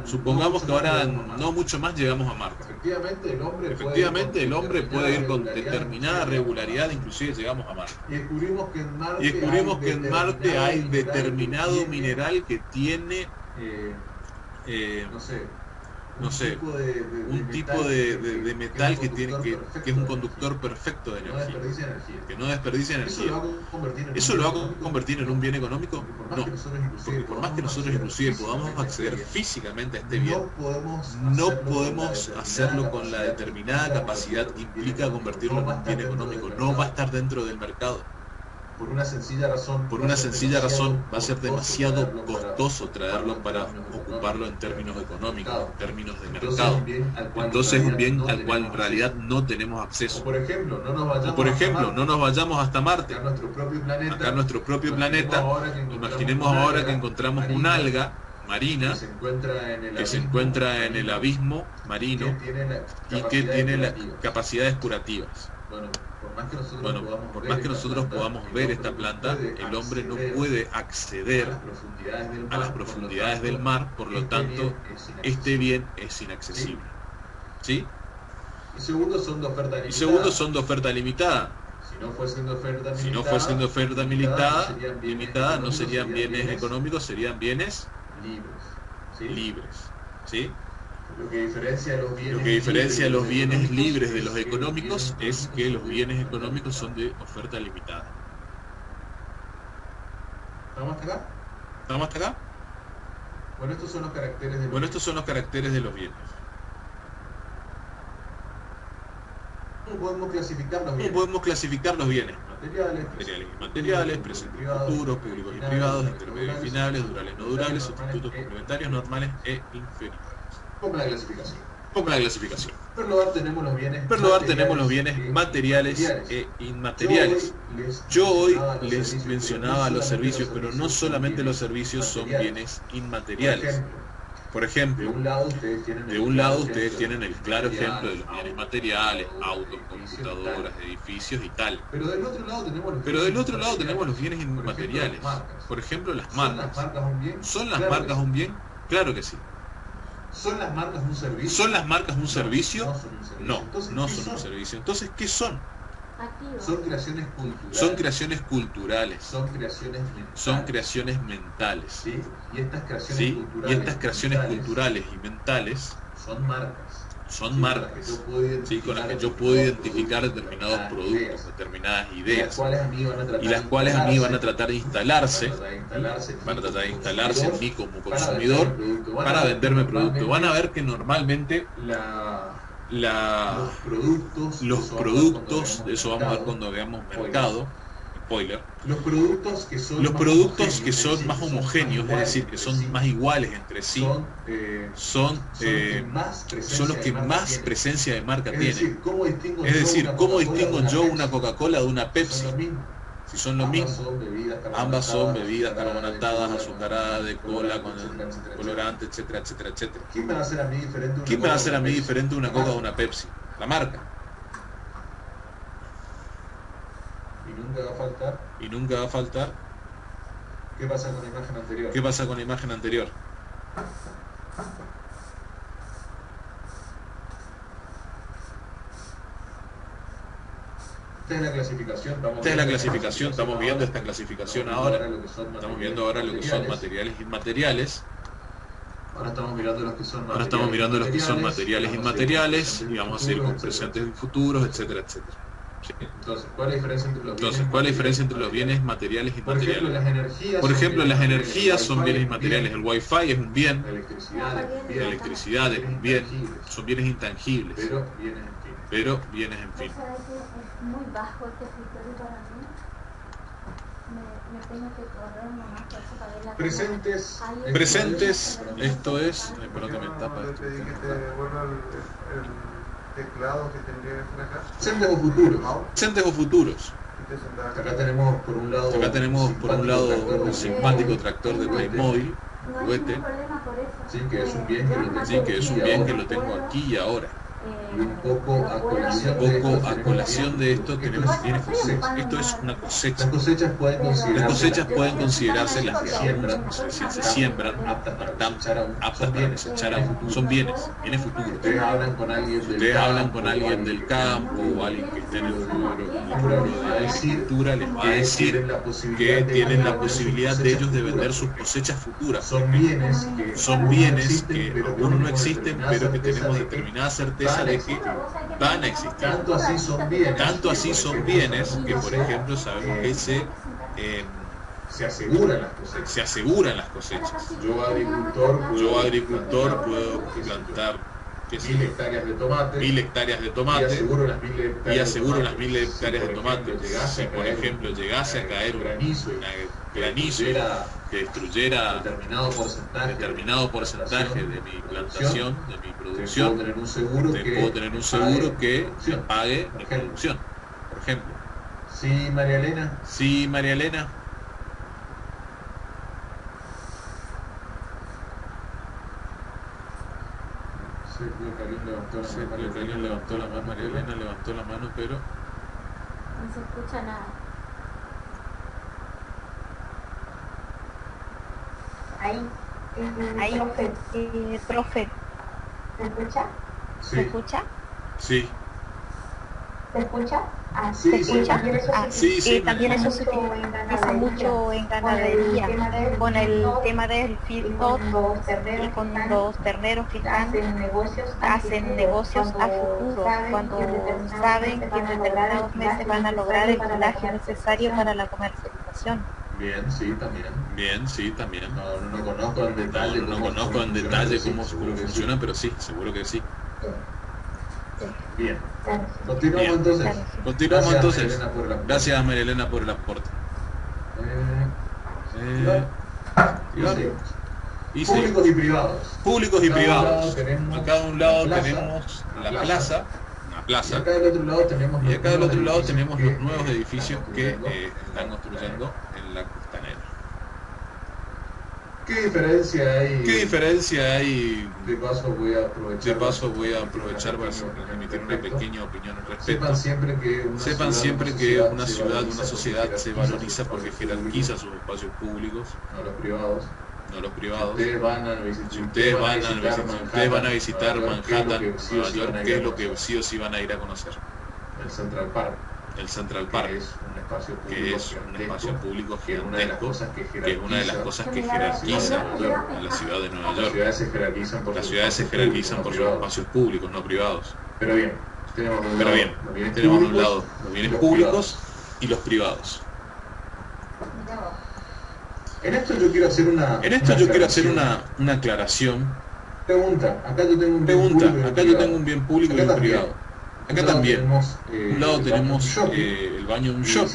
supongamos que ahora no mucho más llegamos a Marte. Efectivamente el hombre puede ir con determinada regularidad, inclusive llegamos a Marte. Y descubrimos que en Marte hay determinado mineral que tiene no sé, un tipo de metal que es un conductor perfecto de energía, que no desperdicia energía. ¿Eso lo va a convertir en un bien económico? No, porque por más que nosotros inclusive podamos acceder físicamente a este bien, no podemos hacerlo con la determinada capacidad que implica convertirlo en un bien económico. No va a estar dentro del mercado. Por una sencilla razón va a ser demasiado costoso traerlo para ocuparlo en términos económicos, en términos de mercado. Entonces es un bien al cual en realidad no tenemos acceso. Por ejemplo, no nos vayamos hasta Marte, acá en nuestro propio planeta. Imaginemos ahora que encontramos un alga marina que se encuentra en el abismo marino y que tiene las capacidades curativas. Bueno, por más que nosotros podamos ver esta planta, el hombre no puede acceder a las profundidades del mar, por lo tanto, este bien es inaccesible. ¿Sí? Y segundo, son de oferta limitada. Si no fuesen de oferta limitada, no serían bienes económicos, serían bienes libres. ¿Sí? Lo que diferencia los bienes libres de los económicos es que los bienes económicos son de oferta limitada. ¿Estamos hasta acá? Bueno, estos son los caracteres de los bienes. ¿Cómo podemos clasificar los bienes? Materiales y inmateriales, presentes y futuros, públicos y privados, intermedios y finales, durables y no durables, sustitutos complementarios, normales e inferiores. Ponga la clasificación. En primer lugar tenemos los bienes materiales e inmateriales. Yo hoy les mencionaba los servicios, pero no solamente los servicios son bienes inmateriales. Por ejemplo, de un lado ustedes tienen el claro ejemplo de los bienes materiales, autos, computadoras, edificios y tal. Pero del otro lado tenemos los bienes inmateriales. Por ejemplo, las marcas. ¿Son las marcas un bien? Claro que sí. ¿Son las marcas un servicio? No, no son un servicio. Entonces, ¿qué son? Son creaciones culturales. Son creaciones mentales. ¿Sí? Y estas creaciones culturales y mentales son marcas. ¿Sí? Con las que yo puedo identificar determinados productos, determinadas ideas, y las cuales a mí van a tratar de instalarse en mí como consumidor para venderme producto. Van a ver que normalmente los productos, de eso vamos a ver cuando veamos mercado, spoiler, los productos que son más homogéneos, es decir, que son más iguales entre sí, son los que más presencia de marca tienen. Es decir, ¿cómo distingo yo una Coca-Cola de una Pepsi? Si son lo mismo, ambas son bebidas carbonatadas, azucaradas, de cola, con colorante, etcétera, etcétera, etcétera. ¿Quién me va a hacer a mí diferente una Coca de una Pepsi? La marca. Y nunca va a faltar. ¿Qué pasa con la imagen anterior? Esta es la clasificación, estamos viendo esta clasificación ahora. Estamos viendo ahora lo que son materiales e inmateriales. Ahora estamos mirando los que son materiales e inmateriales, y vamos a seguir con presentes y futuros, etcétera, etcétera. Sí. Entonces, ¿cuál es la diferencia entre los bienes materiales e inmateriales? Por ejemplo, las energías son bienes inmateriales. El Wi-Fi es un bien, la electricidad es un bien, son bienes intangibles, pero bienes en fin. Es muy bajo este criterio para mí. Me tengo que correr nomás para ver la Presentes, esto es, perdón que me tapa esto. Teclado que tendría que ser acá. Presentes o futuros. Acá tenemos por un lado un simpático tractor de Playmobil, juguete, que es un bien que lo tengo aquí y ahora. Y un poco a colación de esto tenemos bienes futuros. Esto es una cosecha. Las cosechas pueden considerarse las que aún se siembran, aptas para cosechar aún. Son bienes futuros. Ustedes hablan con alguien del campo o alguien que esté en el rubro de agricultura, les va a decir que tienen la posibilidad de ellos de vender sus cosechas futuras. Son bienes que aún no existen, pero que tenemos determinada certeza de que van a existir. Tanto así son bienes que, por ejemplo, sabemos que se aseguran las cosechas. Yo agricultor puedo plantar 1000 hectáreas de tomate, 1000 hectáreas de tomate, y aseguro las 1000 hectáreas de tomate. Si por ejemplo llegase a caer un granizo que destruyera determinado porcentaje de mi plantación, de mi producción, puedo tener un seguro que me pague mi producción, por ejemplo. Sí, María Elena. Sí, María Elena. Karim levantó la mano, María Elena levantó la mano, pero no se escucha nada. Ahí, profe. ¿Se escucha? Sí. ¿Se escucha? Sí. ¿Se escucha? Sí, ¿Se escucha? Sí, también eso se utiliza mucho en ganadería, con el tema del feedlot y con los terneros que hacen negocios a futuro, cuando saben que en determinados meses van a lograr el kilaje necesario para la comercialización. Bien, sí, también. Bien, sí, también. No conozco en detalle, no conozco en detalle cómo funciona, pero sí, seguro que sí. Bien. Continuamos entonces. Gracias, María Elena, por el aporte. Públicos y privados. Públicos y privados. Acá de un lado tenemos la plaza. Y acá del otro lado tenemos los nuevos edificios que están construyendo en la Costanera. ¿Qué diferencia hay? De paso voy a aprovechar para emitir una pequeña opinión al respecto. Sepan siempre que una ciudad, una sociedad se valoriza porque jerarquiza sus espacios públicos, no los privados. Si ustedes van a visitar Manhattan, Nueva York, ¿qué es lo que sí o sí van a ir a conocer? El Central Park, que es un espacio público gigantesco, que es una de las cosas que jerarquiza a la ciudad de Nueva York. Las ciudades se jerarquizan por sus espacios públicos, no privados. Pero bien, tenemos de un lado los bienes públicos y los privados. En esto yo quiero hacer una aclaración. Pregunta, acá yo tengo un bien público y un privado. Acá también, un lado tenemos el baño de un shopping, y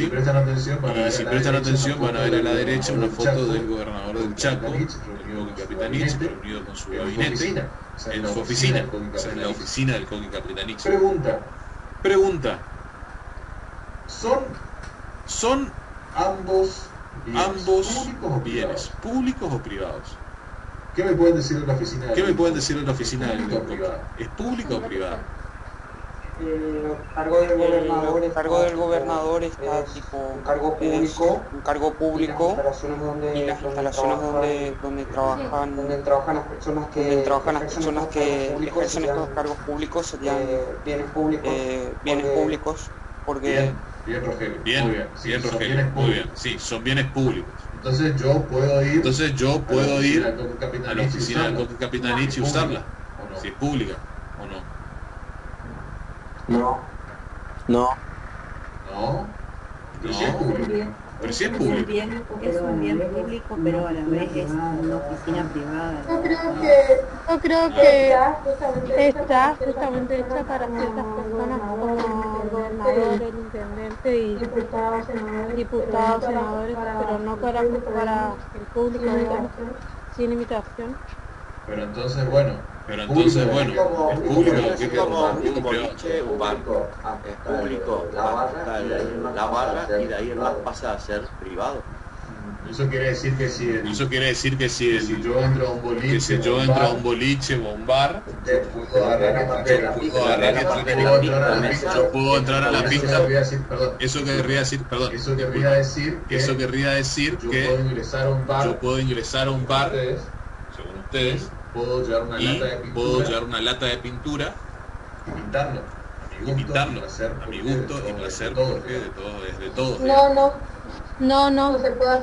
si prestan atención van a ver a la derecha una foto del gobernador del Chaco, el Coqui Capitanich, reunido con su gabinete, en su oficina, en la oficina del Coqui Capitanich. Pregunta. ¿Son ambos bienes públicos o privados? ¿Qué me pueden decir de la oficina del Coqui? ¿Es pública o privada? El cargo del gobernador está tipo un cargo público y las instalaciones donde trabajan las personas que ejercen estos cargos públicos serían bienes públicos porque bien Rogelio, muy bien, sí, son bienes públicos. Entonces yo puedo ir a la oficina del Coqui Capitanich y usarla, si es pública o no. No. Pero sí es público. Es un bien público, pero a la vez es una oficina privada. Yo creo que está justamente hecha para ciertas personas como el gobernador, el intendente y diputados, senadores, pero no para el público, digamos, sin limitación. Pero entonces bueno, es público, es como un boliche, un banco, es público, la barra y de ahí en más pasa a ser privado. Eso quiere decir que si yo entro a un boliche o a un bar, yo puedo entrar a la pista. Eso querría decir que yo puedo ingresar a un bar, según ustedes, puedo llevar una lata de pintura y pintarlo a mi gusto y placer, porque de todo. No se puede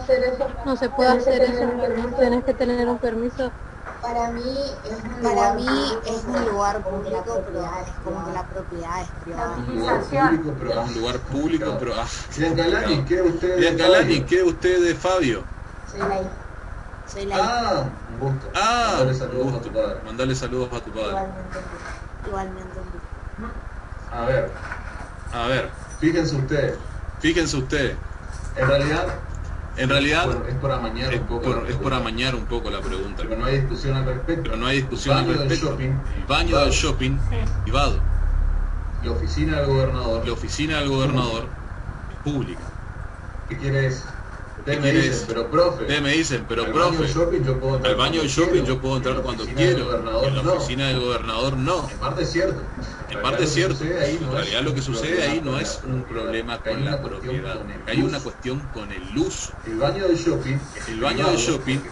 hacer eso. Tenés que tener un permiso. Para mí es un lugar público, pero es como que la propiedad es privada. Un lugar público, pero Biancalani, ¿qué usted de Fabio? Soy la un gusto. Mandale saludos a tu padre. Mandale saludos a tu padre. Igualmente. A ver. Fíjense ustedes. En realidad bueno, es por amañar un poco la pregunta. Pero no hay discusión al respecto. El baño del shopping privado. La oficina del gobernador es pública. ¿Qué quiere decir? Ustedes me dicen, pero profe, al baño del shopping yo puedo entrar cuando quiero, en la oficina del gobernador no. En parte es cierto. En realidad lo que sucede ahí no es un problema con la propiedad, hay una cuestión con el uso. El baño del shopping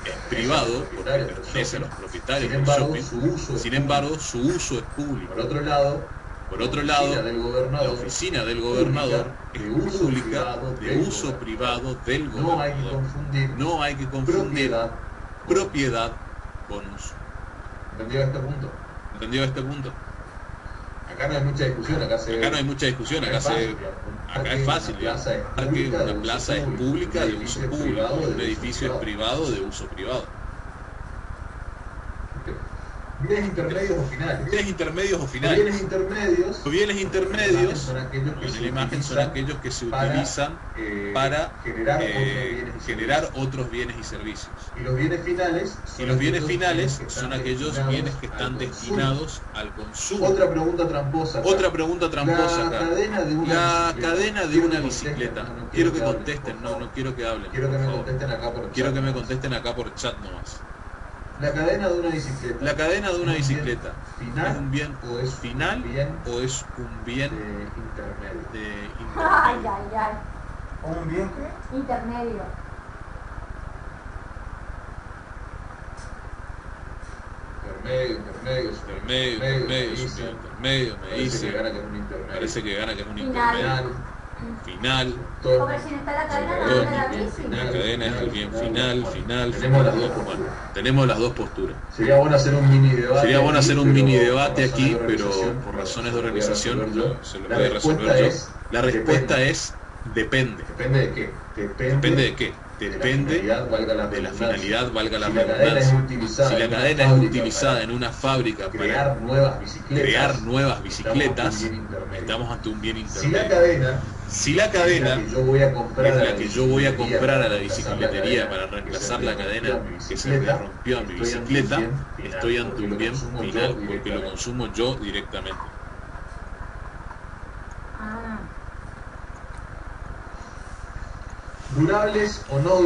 es privado porque pertenece a los propietarios del shopping, sin embargo su uso es público. Por otro lado, la oficina del gobernador es pública, de uso privado del gobernador. No hay que confundir propiedad con uso. ¿Entendió este punto? Acá no hay mucha discusión, acá es fácil. Una plaza es pública de uso público, un edificio es privado de uso privado. ¿Bienes intermedios o finales? Los bienes intermedios son aquellos que se utilizan para generar otros bienes y servicios. Y los bienes finales son aquellos bienes que están destinados al consumo. Otra pregunta tramposa acá. La cadena de una bicicleta. Quiero que contesten, no quiero que hablen. Quiero que me contesten acá por chat. Nomás. La cadena de una bicicleta. ¿Es un bien final o es un bien intermedio? Ay. ¿Un bien qué? Intermedio. Intermedio, me dice. Parece que gana que es un intermedio. Final. Porque si no está la cadena, no está la bici. La cadena es el bien final. Tenemos las dos posturas. Sería bueno hacer un mini debate aquí, pero por razones de organización se lo voy a resolver yo. La respuesta es depende. ¿Depende de qué? Depende de la finalidad, valga la redundancia. Si la cadena es utilizada en una fábrica para crear nuevas bicicletas, estamos ante un bien intermedio. Si la cadena es la que yo voy a comprar a la bicicletería para reemplazar la cadena que se me rompió a mi bicicleta, estoy ante un bien final porque lo consumo yo directamente. ¿Durables o no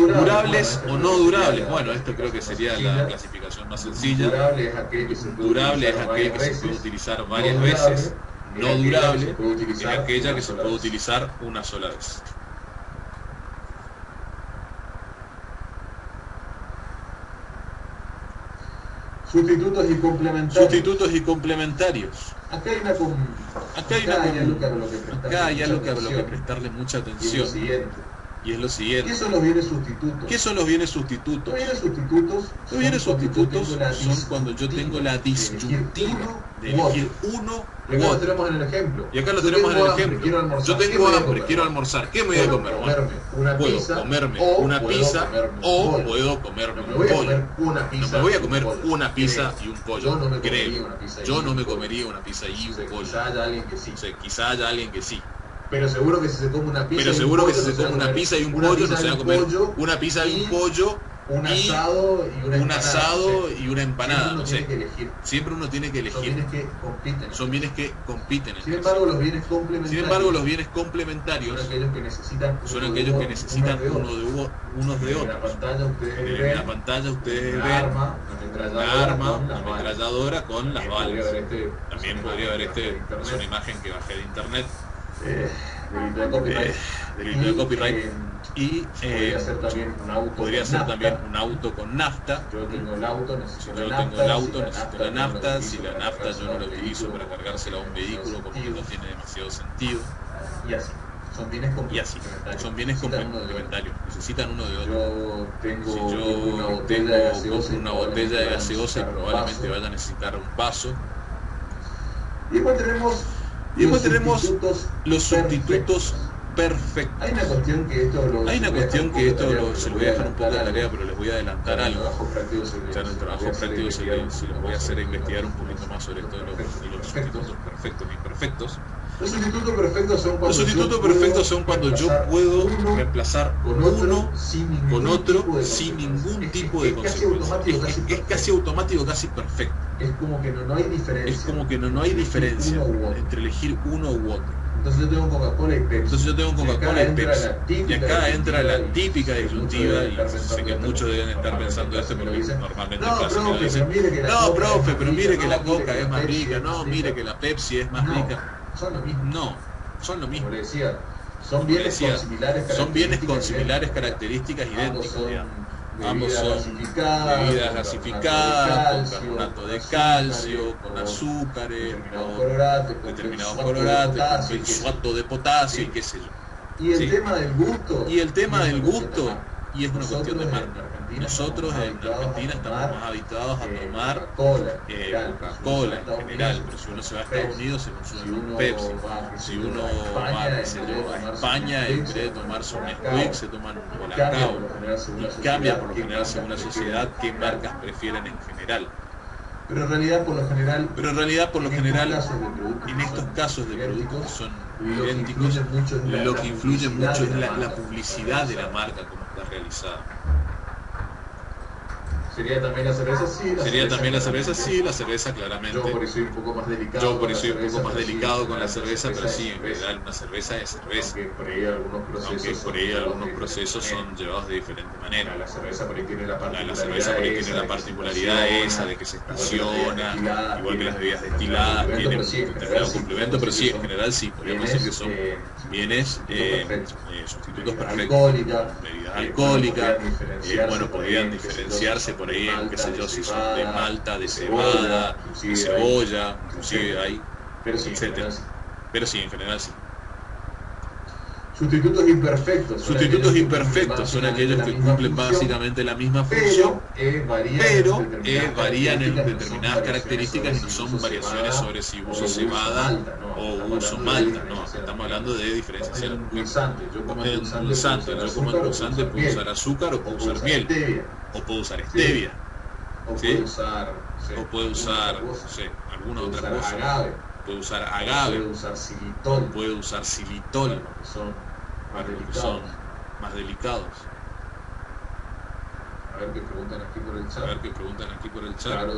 durables? Bueno, esto creo que sería la clasificación más sencilla. Durable es aquel que se puede utilizar varias veces. No durable es aquella que se puede utilizar una sola vez. Sustitutos y complementarios. Acá hay algo que a lo que prestarle mucha atención. Y es lo siguiente. ¿Qué son los bienes sustitutos? Los bienes sustitutos son cuando yo tengo la disyuntiva de elegir uno y acá lo tenemos en el ejemplo. Yo tengo hambre, quiero almorzar. ¿Qué me voy a comer? Puedo comerme una pizza o puedo comerme un pollo. No me voy a comer una pizza y un pollo, creo. Yo no me comería una pizza y un pollo. Quizá haya alguien que sí. Pero seguro que si se come una pizza y un pollo, no se va a comer una pizza y un pollo, un asado y una empanada, no sé. Siempre uno tiene que elegir. Son bienes que compiten. Sin embargo, los bienes complementarios son aquellos que necesitan unos de otros. En la pantalla ustedes ven una arma, una ametralladora con las balas. También podría haber es una imagen que bajé de internet. Delito de copyright y podría ser también un auto con nafta. Yo tengo el auto, necesito la nafta. Si la nafta yo no la utilizo para cargársela a un vehículo porque no tiene demasiado sentido. Y así. Son bienes complementarios, necesitan uno de otro. Si yo compro una botella de gaseosa y probablemente vaya a necesitar un vaso. Y después tenemos los sustitutos perfectos. Hay una cuestión que esto se lo voy a dejar un poco de tarea, pero les voy a adelantar algo. Ya en el trabajo práctico se los voy a hacer investigar un poquito más sobre esto de los sustitutos perfectos e imperfectos. Los sustitutos perfectos son cuando yo puedo reemplazar uno con otro sin ningún tipo de consecuencia. Es casi automático, casi perfecto. Es como que no hay diferencia entre elegir uno u otro. Entonces yo tengo Coca-Cola y Pepsi. Y acá entra la típica disyuntiva, y sé que muchos deben estar pensando esto, pero normalmente en clase me dicen, no, profe, pero mire que la Coca es más rica, no, mire que la Pepsi es más rica. No, son lo mismo. Son bienes con similares características idénticas, digamos. Ambos son bebidas gasificadas, con carbonato de calcio, con azúcares, con determinados colorantes, con benzoato de potasio y qué sé yo. Y el tema del gusto, y es una cuestión de marca. Nosotros en Argentina estamos más habituados a tomar Coca-Cola en general, pero si uno se va a Estados Unidos se consume un Pepsi. Si uno va, qué sé yo, a España, en vez de tomarse un Nesquik, se toman un Colacao. Y cambia por lo general según la sociedad qué marcas prefieren en general. Pero en realidad por lo general en estos casos de productos que son idénticos, lo que influye mucho es la publicidad de la marca como está realizada. ¿Sería también la cerveza? Sí. Sería también la cerveza, sí, la cerveza claramente. Yo por eso soy un poco más delicado con la cerveza, pero sí, en realidad una cerveza es cerveza. Aunque por ahí algunos procesos son llevados de diferente manera. La cerveza por ahí tiene la particularidad esa de que se estaciona, igual que las bebidas destiladas, tienen un determinado complemento, pero sí, en general sí, podríamos decir que son bienes sustitutos perfectos. Bebidas alcohólicas, bueno, podrían diferenciarse por ahí, qué sé yo, si son de malta, de cebada, de cebolla, inclusive hay, etcétera. Pero sí, en general sí. Sustitutos imperfectos son aquellos que cumplen básicamente la misma función, pero varían en determinadas características y no son variaciones sobre si uso cebada o uso malta, no, estamos hablando de diferenciación. Yo como endulzante puedo usar azúcar o puedo usar miel, o puedo usar stevia, o puedo usar, no sé, alguna otra cosa. Puede usar agave, puede usar xilitol, que son más delicados. A ver qué preguntan aquí por el chat.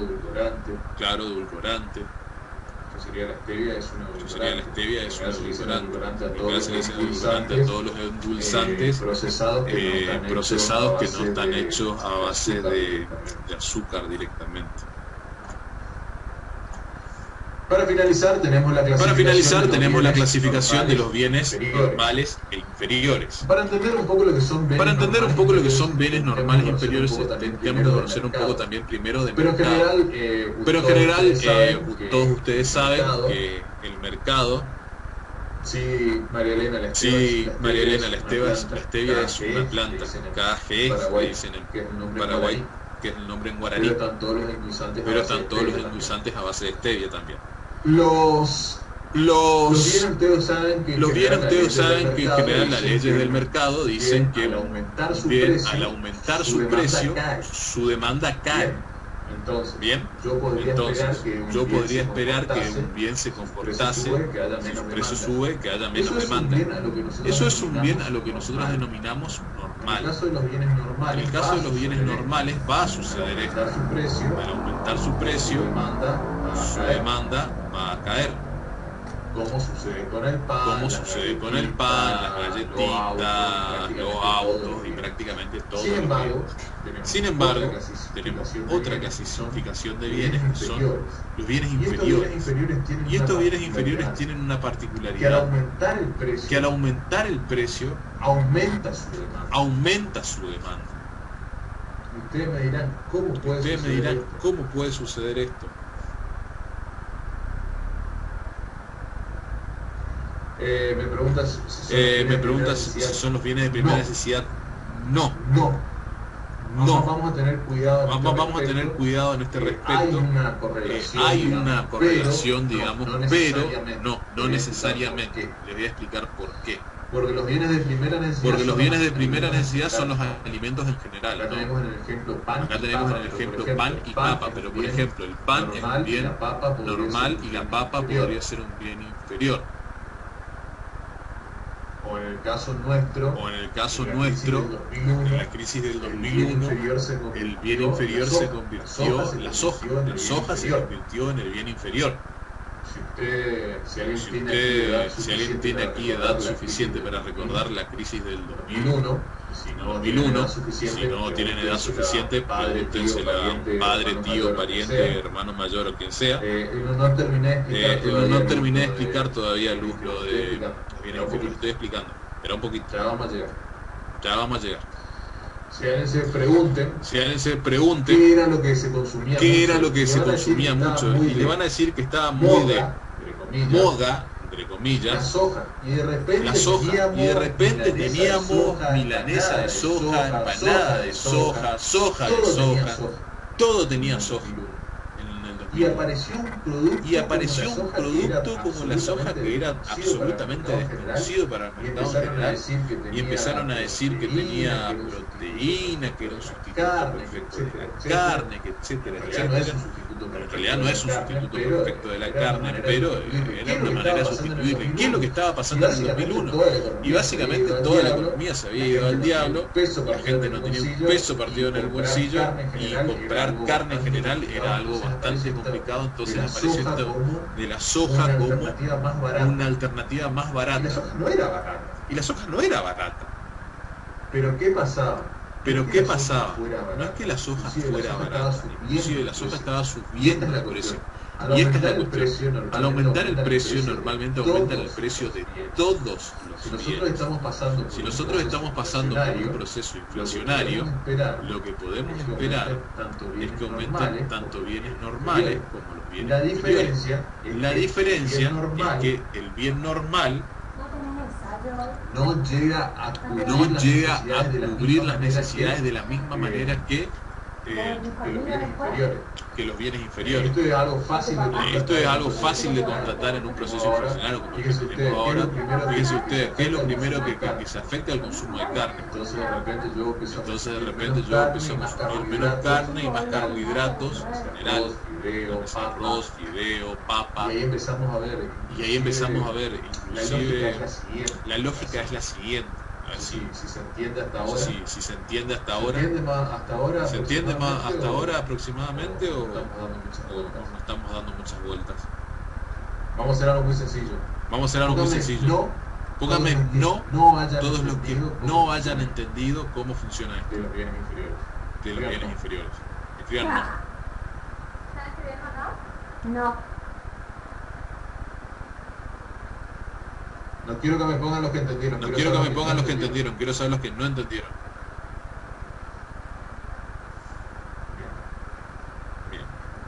Claro, edulcorante. Esto sería la stevia, es un edulcorante. Acá se le dice edulcorante a todos los endulzantes procesados que no están hechos a base de azúcar directamente. Para finalizar tenemos la clasificación de los bienes normales e inferiores. Para entender un poco lo que son bienes normales e inferiores, tenemos que conocer un poco también primero de mercado. Pero en general, todos ustedes saben que el mercado... Sí, María Elena, la stevia es una planta, KGE, le dicen en Paraguay, que es el nombre en guaraní. Pero están todos los endulzantes a base de stevia también. Los bien ustedes saben que en general las leyes del mercado dicen que al aumentar su precio, su demanda cae. Entonces, yo podría esperar que un bien se comportase, si su precio sube, que haya menos demanda. Eso es un bien a lo que nosotros denominamos normal. En el caso de los bienes normales va a suceder esto. Al aumentar su precio, su demanda va a caer. Como sucede con el pan, las galletitas, los autos y prácticamente todo. Sin embargo, tenemos otra clasificación de bienes que son los bienes inferiores. Y estos bienes inferiores tienen una particularidad, que al aumentar el precio aumenta su demanda. Ustedes me dirán, ¿cómo puede suceder esto? Me preguntas si son los bienes de primera necesidad. No. Vamos a tener cuidado en este respecto. Hay una correlación, digamos, pero no necesariamente. Les voy a explicar por qué. Porque los bienes de primera necesidad son los alimentos en general. Acá tenemos en el ejemplo pan. Acá tenemos en el ejemplo pan y papa, pero por ejemplo el pan es un bien normal y la papa podría ser un bien inferior. O en el caso nuestro, en la crisis del 2001, el bien inferior se convirtió, la soja se convirtió en el bien inferior. Si alguien tiene aquí edad suficiente para recordar la crisis del 2001, si no tienen edad suficiente, pregúntensela a un padre, tío, pariente, hermano mayor o quien sea. No terminé de explicar todavía el uso de bien inferior, lo estoy explicando, pero un poquito. Ya vamos a llegar. Si a alguien se pregunten qué era lo que se consumía mucho, y le van a decir que estaba muy de moda, entre comillas, la soja, y de repente teníamos milanesa de soja, empanada de soja, todo tenía soja. Y apareció un producto como la soja que era absolutamente desconocido para el mercado general, y empezaron a decir que tenía proteína, que era un sustituto perfecto de la carne, que etcétera. En realidad no es un sustituto perfecto de la carne, pero era una manera de sustituirle. ¿Qué es lo que estaba pasando en el 2001? Y básicamente toda la economía se había ido al diablo, la gente no tenía un peso partido en el bolsillo, y comprar carne en general era algo bastante complicado. Entonces apareció esto de la soja como una alternativa más barata. Y la soja no era barata. ¿Pero qué pasaba? No es que la soja fuera barata, inclusive la soja estaba subiendo de precio. Y esta es la cuestión. Al aumentar el precio, normalmente aumentan el precio de todos los bienes. Si nosotros estamos pasando por un proceso inflacionario, lo que podemos esperar es que aumenten tanto bienes normales como los bienes inferiores. La diferencia es que el bien normal no llega a cubrir las necesidades de la misma manera que los bienes inferiores. Esto es algo fácil de constatar en un proceso inflacionario como el que tenemos ahora. Fíjense ustedes, ¿qué es lo primero que se afecta al consumo de carne? Entonces de repente yo empecé a consumir menos carne y más carbohidratos en general. Arroz, fideo, papa. Y ahí empezamos a ver, inclusive la lógica es la siguiente. Si se entiende hasta ahora. Si se entiende hasta ahora. ¿Se entiende más hasta ahora aproximadamente o nos estamos dando muchas vueltas? Vamos a hacer algo muy sencillo. Pónganme todos los que no hayan entendido cómo funciona esto. De los bienes inferiores. Escriban no. ¿Están escribiendo no? No. No quiero que me pongan los que entendieron. Quiero saber los que no entendieron. Bien.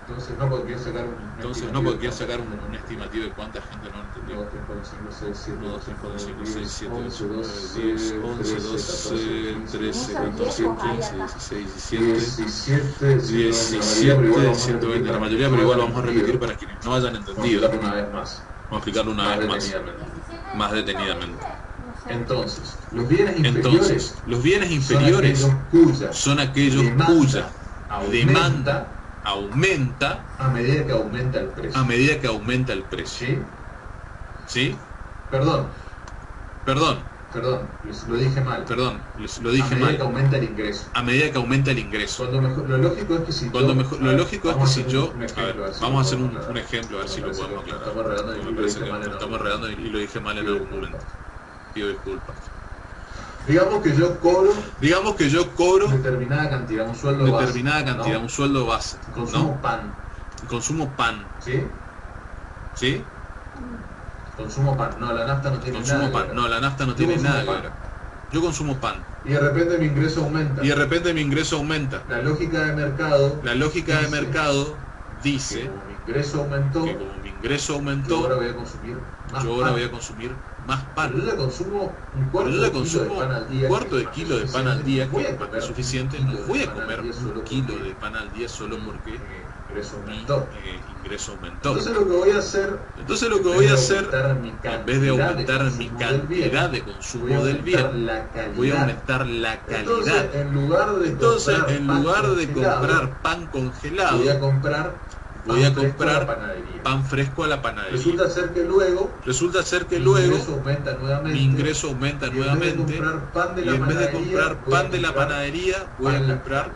Entonces no podría sacar un estimativo de cuánta gente no entendió. 1, 2, 3, 4, 5, 6, 7, 1, 2, 3, 4, 5, 6, 7, 8, 9, 10, 11, 12, 13, 14, 15, 16, 17, 120, la mayoría, pero igual vamos a repetir para quienes no hayan entendido. Vamos a explicarlo una vez más detenidamente. Entonces, los bienes inferiores son aquellos cuya demanda aumenta a medida que aumenta el precio. ¿Sí? Perdón, lo dije mal. A medida que aumenta el ingreso. Lo lógico es que si yo... vamos a hacer un ejemplo, a ver si lo podemos aclarar. Me parece que nos estamos enredando y lo dije mal en algún momento. Pido disculpas. Digamos que yo cobro determinada cantidad, un sueldo base. Consumo pan. ¿Sí? Consumo pan. No, la nafta no tiene nada que ver. Yo consumo pan. Y de repente mi ingreso aumenta. La lógica de mercado dice que como mi ingreso aumentó, yo ahora voy a consumir más pan. Pero yo le consumo un cuarto de kilo de pan al día, que es suficiente. No voy a comer un kilo de pan al día solo porque ingreso aumentó. Entonces lo que voy a hacer, en vez de aumentar mi cantidad de consumo del bien, voy a aumentar la calidad. Entonces, en lugar de comprar pan congelado, voy a comprar pan fresco a la panadería. Resulta ser que luego mi ingreso aumenta nuevamente y en vez de comprar pan de la panadería, voy a comprar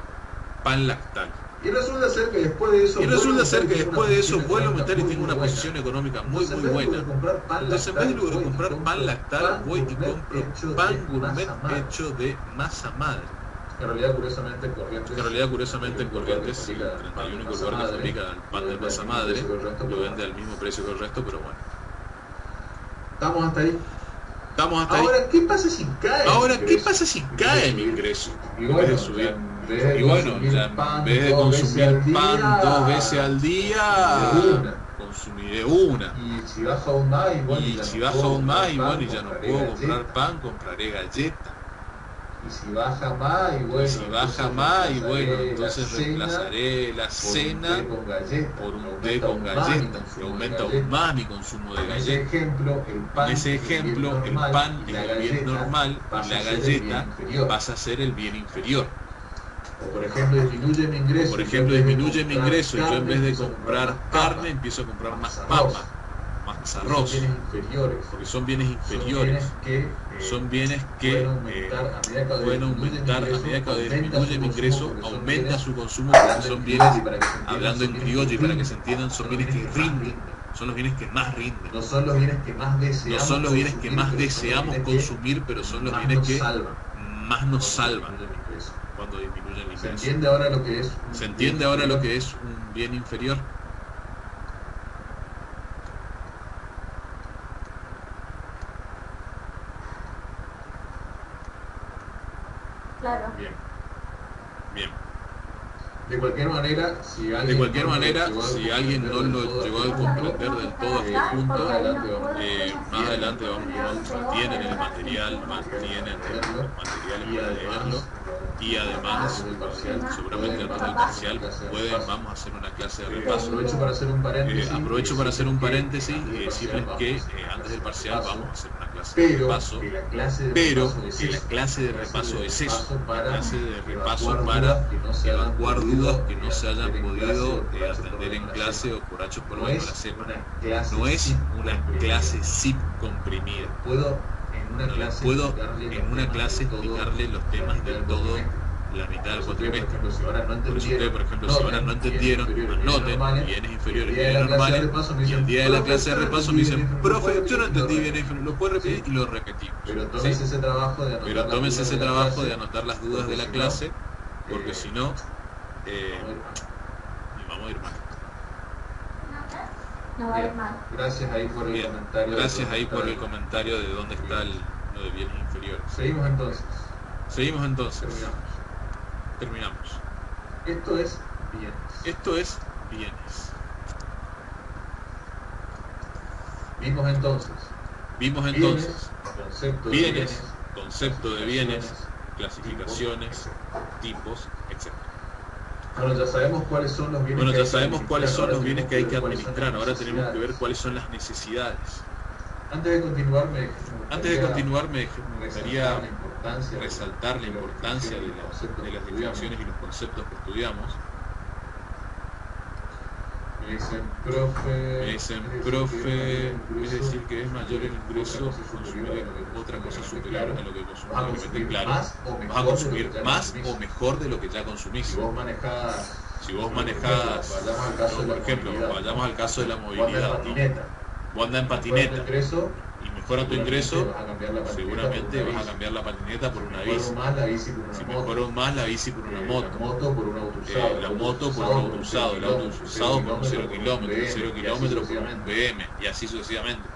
pan lactal. Y resulta ser que después de eso vuelvo a aumentar y tengo una posición económica muy buena. Entonces, en vez de luego de comprar pan lactal, voy y compro pan gourmet hecho de masa madre. En realidad, curiosamente, en Corrientes, el 31 lugar que fabrica el pan de masa madre, lo vende al mismo precio que el resto, pero bueno. ¿Estamos hasta ahí? Ahora, ¿qué pasa si cae? Mi ingreso? Y bueno, subir. Y bueno, ya en vez de consumir pan 2 veces al día, consumiré una. Y si baja aún más, y bueno, y ya no puedo comprar pan, compraré galletas. Y si baja más, y bueno, entonces reemplazaré la cena por un té con galletas, que aumenta aún más mi consumo de galletas. En ese ejemplo, el pan es el bien normal y la galleta pasa a ser el bien inferior. O por ejemplo, disminuye mi ingreso y yo en vez de comprar carne empiezo a comprar más papa, más arroz, porque son bienes inferiores, son bienes que pueden aumentar a medida que disminuye mi ingreso, aumenta su consumo, porque son bienes, hablando en criollo y para que se entiendan, son bienes que rinden, son los bienes que más rinden, no son los bienes que más deseamos consumir, pero son los bienes que más nos salvan cuando disminuye el ingreso. ¿Se entiende ahora lo que es un bien inferior? Claro. Bien. De cualquier manera, si alguien no lo llegó a comprender del todo a este punto, más adelante mantienen el material para leerlo, y además, seguramente antes del parcial, vamos a hacer una clase de repaso. Aprovecho para hacer un paréntesis y decirles que antes del parcial vamos a hacer una clase de repaso, pero que la clase de repaso es eso, clase de repaso para evacuar dudas que no se hayan podido atender en clase o por H por B no la sepan. No es una clase zip comprimida. Puedo en una clase explicarle los temas del todo la mitad del cuatrimestre. Por eso ustedes, por ejemplo, si ahora no entendieron, anoten bienes inferiores, bienes normales, y el día de la clase de repaso me dicen, profe, yo no entendí bienes inferiores, lo puedo repetir y lo repetimos. Pero tómense ese trabajo de anotar las dudas de la clase, porque si no, vamos a ir mal. No va a ir mal. Gracias ahí por el comentario. De dónde está lo de bienes inferiores. Seguimos entonces. Terminamos. Esto es bienes. Vimos entonces bienes, concepto de bienes, clasificaciones, tipos, etc. Bueno, ya sabemos cuáles son los bienes que hay que administrar. Ahora tenemos que ver cuáles son las necesidades. Antes de continuar, me gustaría resaltar la importancia de las definiciones y los conceptos que estudiamos. Me dicen, profe, es decir que es mayor el ingreso, consumir otra cosa superior a lo que consumimos. Claro, vas a consumir más o mejor de lo que ya consumís. Si vos manejás, por ejemplo, vayamos al caso de la movilidad, vos andás en patineta y mejora tu ingreso, seguramente vas a cambiar la patineta por una bici. Si mejoró más la bici por una moto, la moto por un auto usado, el auto usado por un 0 kilómetro, el 0 kilómetro por un BM, y así sucesivamente.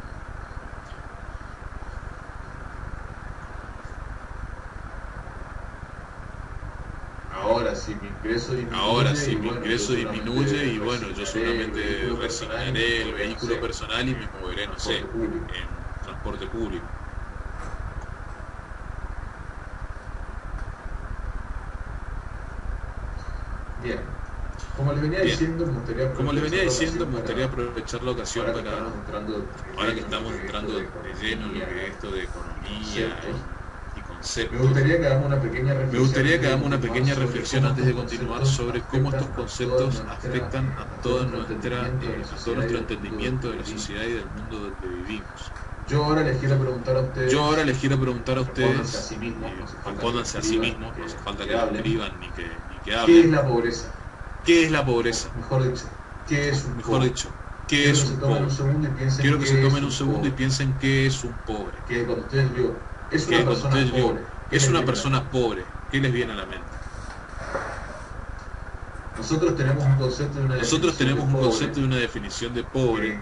Ahora, si mi ingreso disminuye y bueno, yo solamente resignaré el vehículo personal y me moveré, no sé, en transporte público. Como les venía diciendo, me gustaría aprovechar la ocasión para, ahora que estamos entrando de lleno en lo que es esto de economía y conceptos, me gustaría que hagamos una pequeña reflexión antes de continuar sobre cómo estos conceptos afectan a todo nuestro entendimiento de la sociedad y del mundo donde vivimos. Yo ahora les quiero preguntar a ustedes, respóndanse a sí mismos, no hace falta que lo escriban ni que hablen. ¿Qué es la pobreza? ¿Qué es la pobreza? Mejor dicho, ¿qué es un pobre? Quiero que se tomen un segundo y piensen qué es un pobre. Que cuando ustedes digo, es una persona pobre, ¿qué les viene a la mente? Nosotros tenemos un concepto de una definición de pobre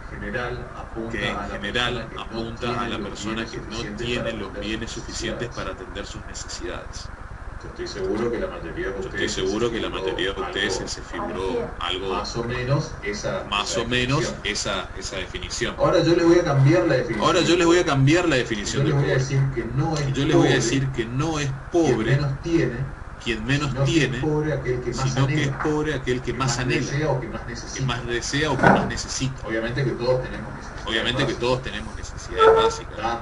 que en general apunta a la persona que no tiene los bienes suficientes para atender sus necesidades. Yo estoy seguro que la mayoría de ustedes se figuró algo más o menos esa definición. Ahora yo les voy a cambiar la definición. de pobre. Yo les voy a decir que no es pobre quien menos tiene, sino que es pobre aquel que más anhela, que más desea o que más necesita. Obviamente que todos tenemos necesidades básicas.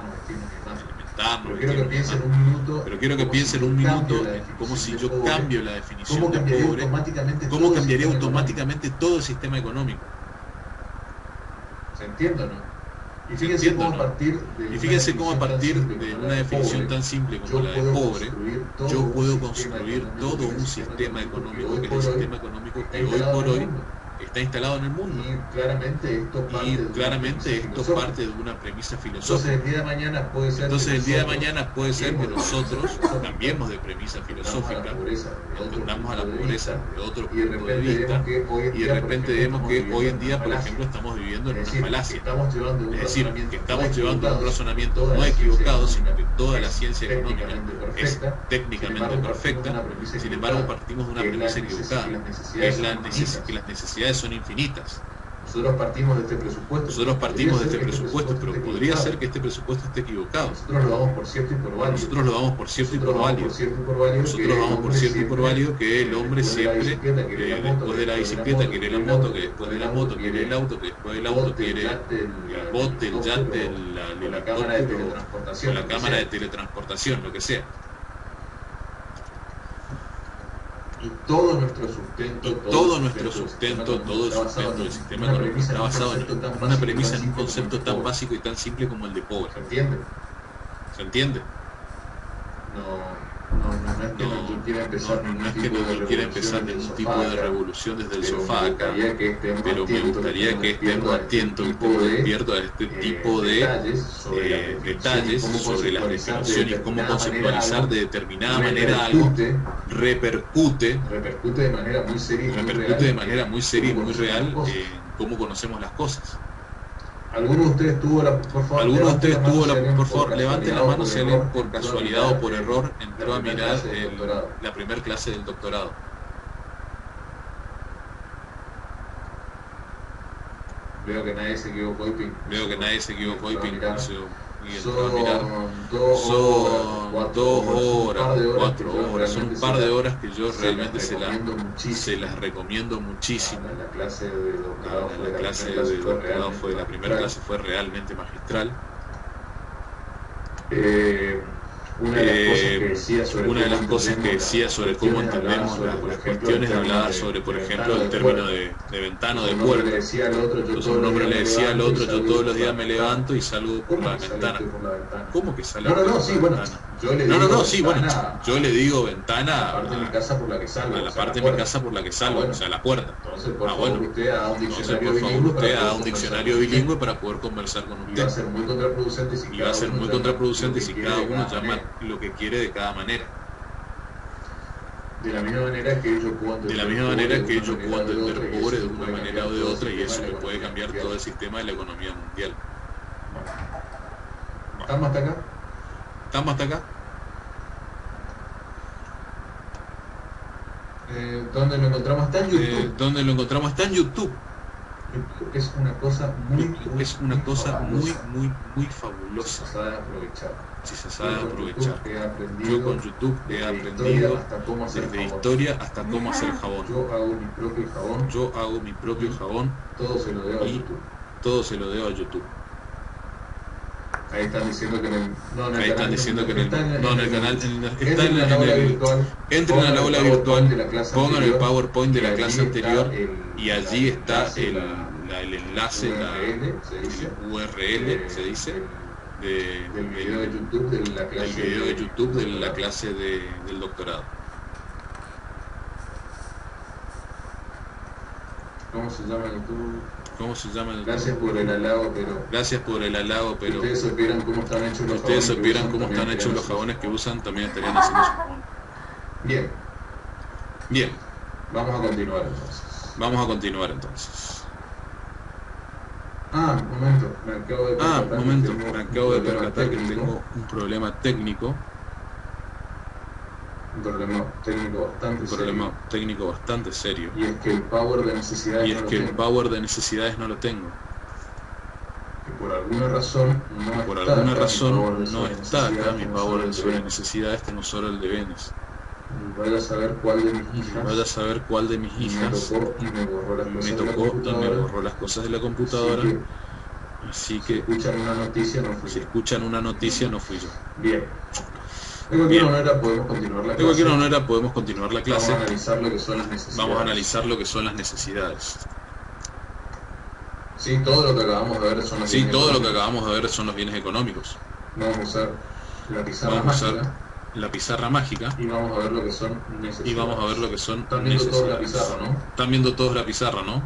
Pero quiero que piensen un minuto en cómo si yo cambio la definición de pobre, cómo cambiaría automáticamente todo el sistema económico. ¿Se entiende o no? Y fíjense cómo a partir de una definición tan simple como la de pobre, yo puedo construir todo un sistema económico, que es el sistema económico que hoy por hoy está instalado en el mundo. Y claramente esto parte de una premisa filosófica. Entonces el día de mañana puede ser que nosotros cambiemos de premisa filosófica, entendamos a la pobreza de otro punto de vista, y de repente vemos que hoy en día, por ejemplo, estamos viviendo en una falacia. Es decir, que estamos llevando un razonamiento no equivocado, sino que toda la ciencia económica es técnicamente perfecta, sin embargo partimos de una premisa equivocada, que es que las necesidades son infinitas. Nosotros partimos de este presupuesto, pero podría ser que este presupuesto esté equivocado. Nosotros lo damos por cierto y por válido. Nosotros damos por cierto y por válido que el hombre siempre, después de la bicicleta quiere la moto, que después de la moto quiere el auto, que después del auto quiere el bote, el yate, el helicóptero, la cámara de teletransportación, lo que sea. Y todo nuestro sustento, todo el sustento del sistema económico está basado en una premisa, en un concepto tan básico y tan simple como el de pobre. ¿Se entiende? No es que no quiera empezar ningún tipo de revolución desde el sofá acá, pero me gustaría que estemos atentos, estemos despiertos a este tipo de detalles sobre la definición y cómo conceptualizar de determinada manera algo repercute de manera muy seria y muy real en cómo conocemos las cosas. ¿Alguno de ustedes tuvo por favor, levanten la mano si alguien por casualidad o por error entró a mirar la primera clase del doctorado? Veo que nadie se equivocó y entró a mirar. Son 2 horas, 4 horas, son un par de horas que yo realmente se las recomiendo muchísimo. La clase de doctorado la primera clase fue realmente magistral. Una de las cosas que decía sobre cómo entendemos las cuestiones, hablaba sobre, por ejemplo, el término de ventana o de puerta. Entonces un hombre le decía al otro, yo todos los días me levanto y salgo por la ventana. ¿Cómo que salgo por la ventana? Yo le digo ventana a la parte de mi casa por la que salgo, o sea, la puerta. Entonces, por favor, usted haga un diccionario bilingüe para poder conversar con usted. Y va a ser muy contraproducente si cada uno llama lo que quiere de cada manera. De la misma manera que yo puedo entender pobre de una manera o de otra, y eso que puede cambiar todo el sistema de la economía mundial. ¿Estamos hasta acá? ¿Dónde lo encontramos? Está en YouTube. YouTube es una cosa muy fabulosa. Si se sabe aprovechar. Yo con YouTube he aprendido desde historia hasta cómo hacer jabón. Yo hago mi propio jabón. Todo se lo debo a YouTube. Todo se lo debo a YouTube. Ahí están diciendo que en el canal entren al aula virtual, pongan el PowerPoint de la clase anterior y allí está el enlace, el URL, se dice, del video de YouTube de la clase del doctorado. ¿Cómo se llama YouTube? Gracias por el halago, pero ustedes supieran cómo están hechos los jabones que usan, también estarían haciendo eso. Bien. Vamos a continuar entonces. Me acabo de percatar que tengo un problema técnico. Un problema técnico bastante serio. Y es que el power de necesidades no lo tengo. Que por alguna razón no está acá mi power de necesidades, tengo solo el de Benes. Vaya a saber cuál de mis hijas me tocó y me borró las cosas de la computadora. Así que si escuchan una noticia no fui yo. Bien. De cualquier manera podemos continuar la clase. Vamos a analizar lo que son las necesidades. Sí, todo lo que acabamos de ver son los bienes económicos. Vamos a usar la pizarra mágica y vamos a ver lo que son necesidades. Están viendo todos la pizarra, ¿no?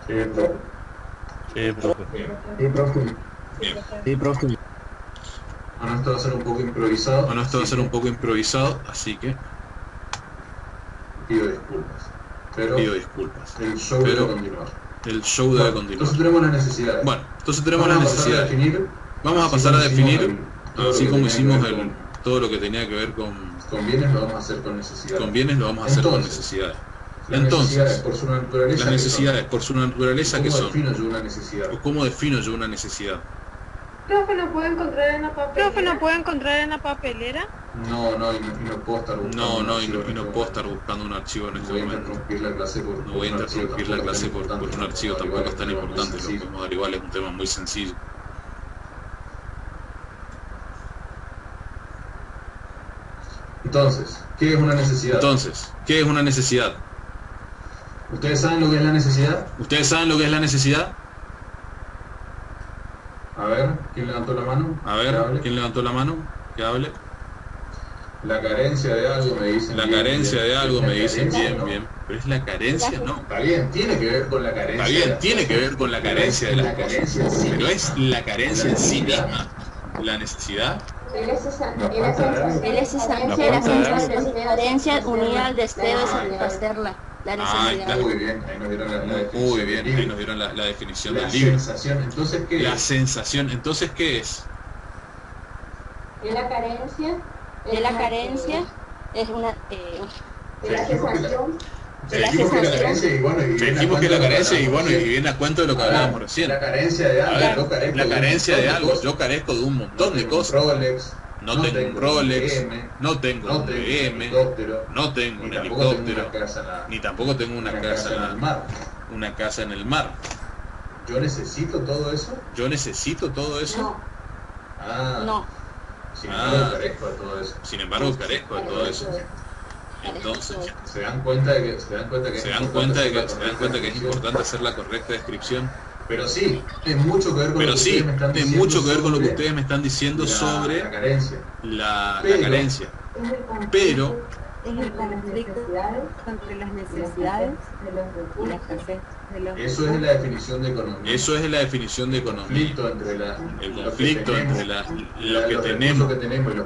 Sí, profe. Bueno, esto va a ser un poco improvisado. Así que pido disculpas. El show debe continuar. Entonces tenemos las necesidades. Vamos a pasar a definir, así como hicimos todo lo que tenía que ver con bienes, lo vamos a hacer con necesidades. Entonces, las necesidades por su naturaleza, ¿qué son? ¿Cómo defino yo una necesidad? Profe, ¿no puede encontrar en la papelera? No, y no puedo estar buscando un archivo en este momento. No voy a interrumpir la clase por un archivo, tampoco es tan importante. Lo que vamos a dar igual es un tema muy sencillo. Entonces, ¿qué es una necesidad? ¿Ustedes saben lo que es la necesidad? A ver, ¿quién levantó la mano? Que hable. La carencia de algo me dicen. Bien. Pero es la carencia, no. Está bien, tiene que ver con la carencia de las cosas. Pero es la carencia en sí misma. La necesidad. Es esa carencia unida al deseo de satisfacerla. La necesidad. Muy bien, ahí nos dieron la definición del libro. Entonces, ¿qué es? La sensación, entonces, ¿qué es? La carencia es una Dijimos que la carencia y viene a cuento de lo que hablábamos recién. La carencia de algo, yo carezco de un montón de cosas. No tengo un Rolex, no tengo un BM, no tengo un helicóptero, ni tampoco tengo una casa en el mar. ¿Yo necesito todo eso? No. Sin embargo, carezco de todo eso. Entonces, se dan cuenta de que es importante hacer la correcta descripción. Pero sí, tiene mucho que ver con lo que ustedes me están diciendo sobre la carencia. Pero es el conflicto entre las necesidades y la escasez de los Eso es la definición de economía. El conflicto entre lo que tenemos,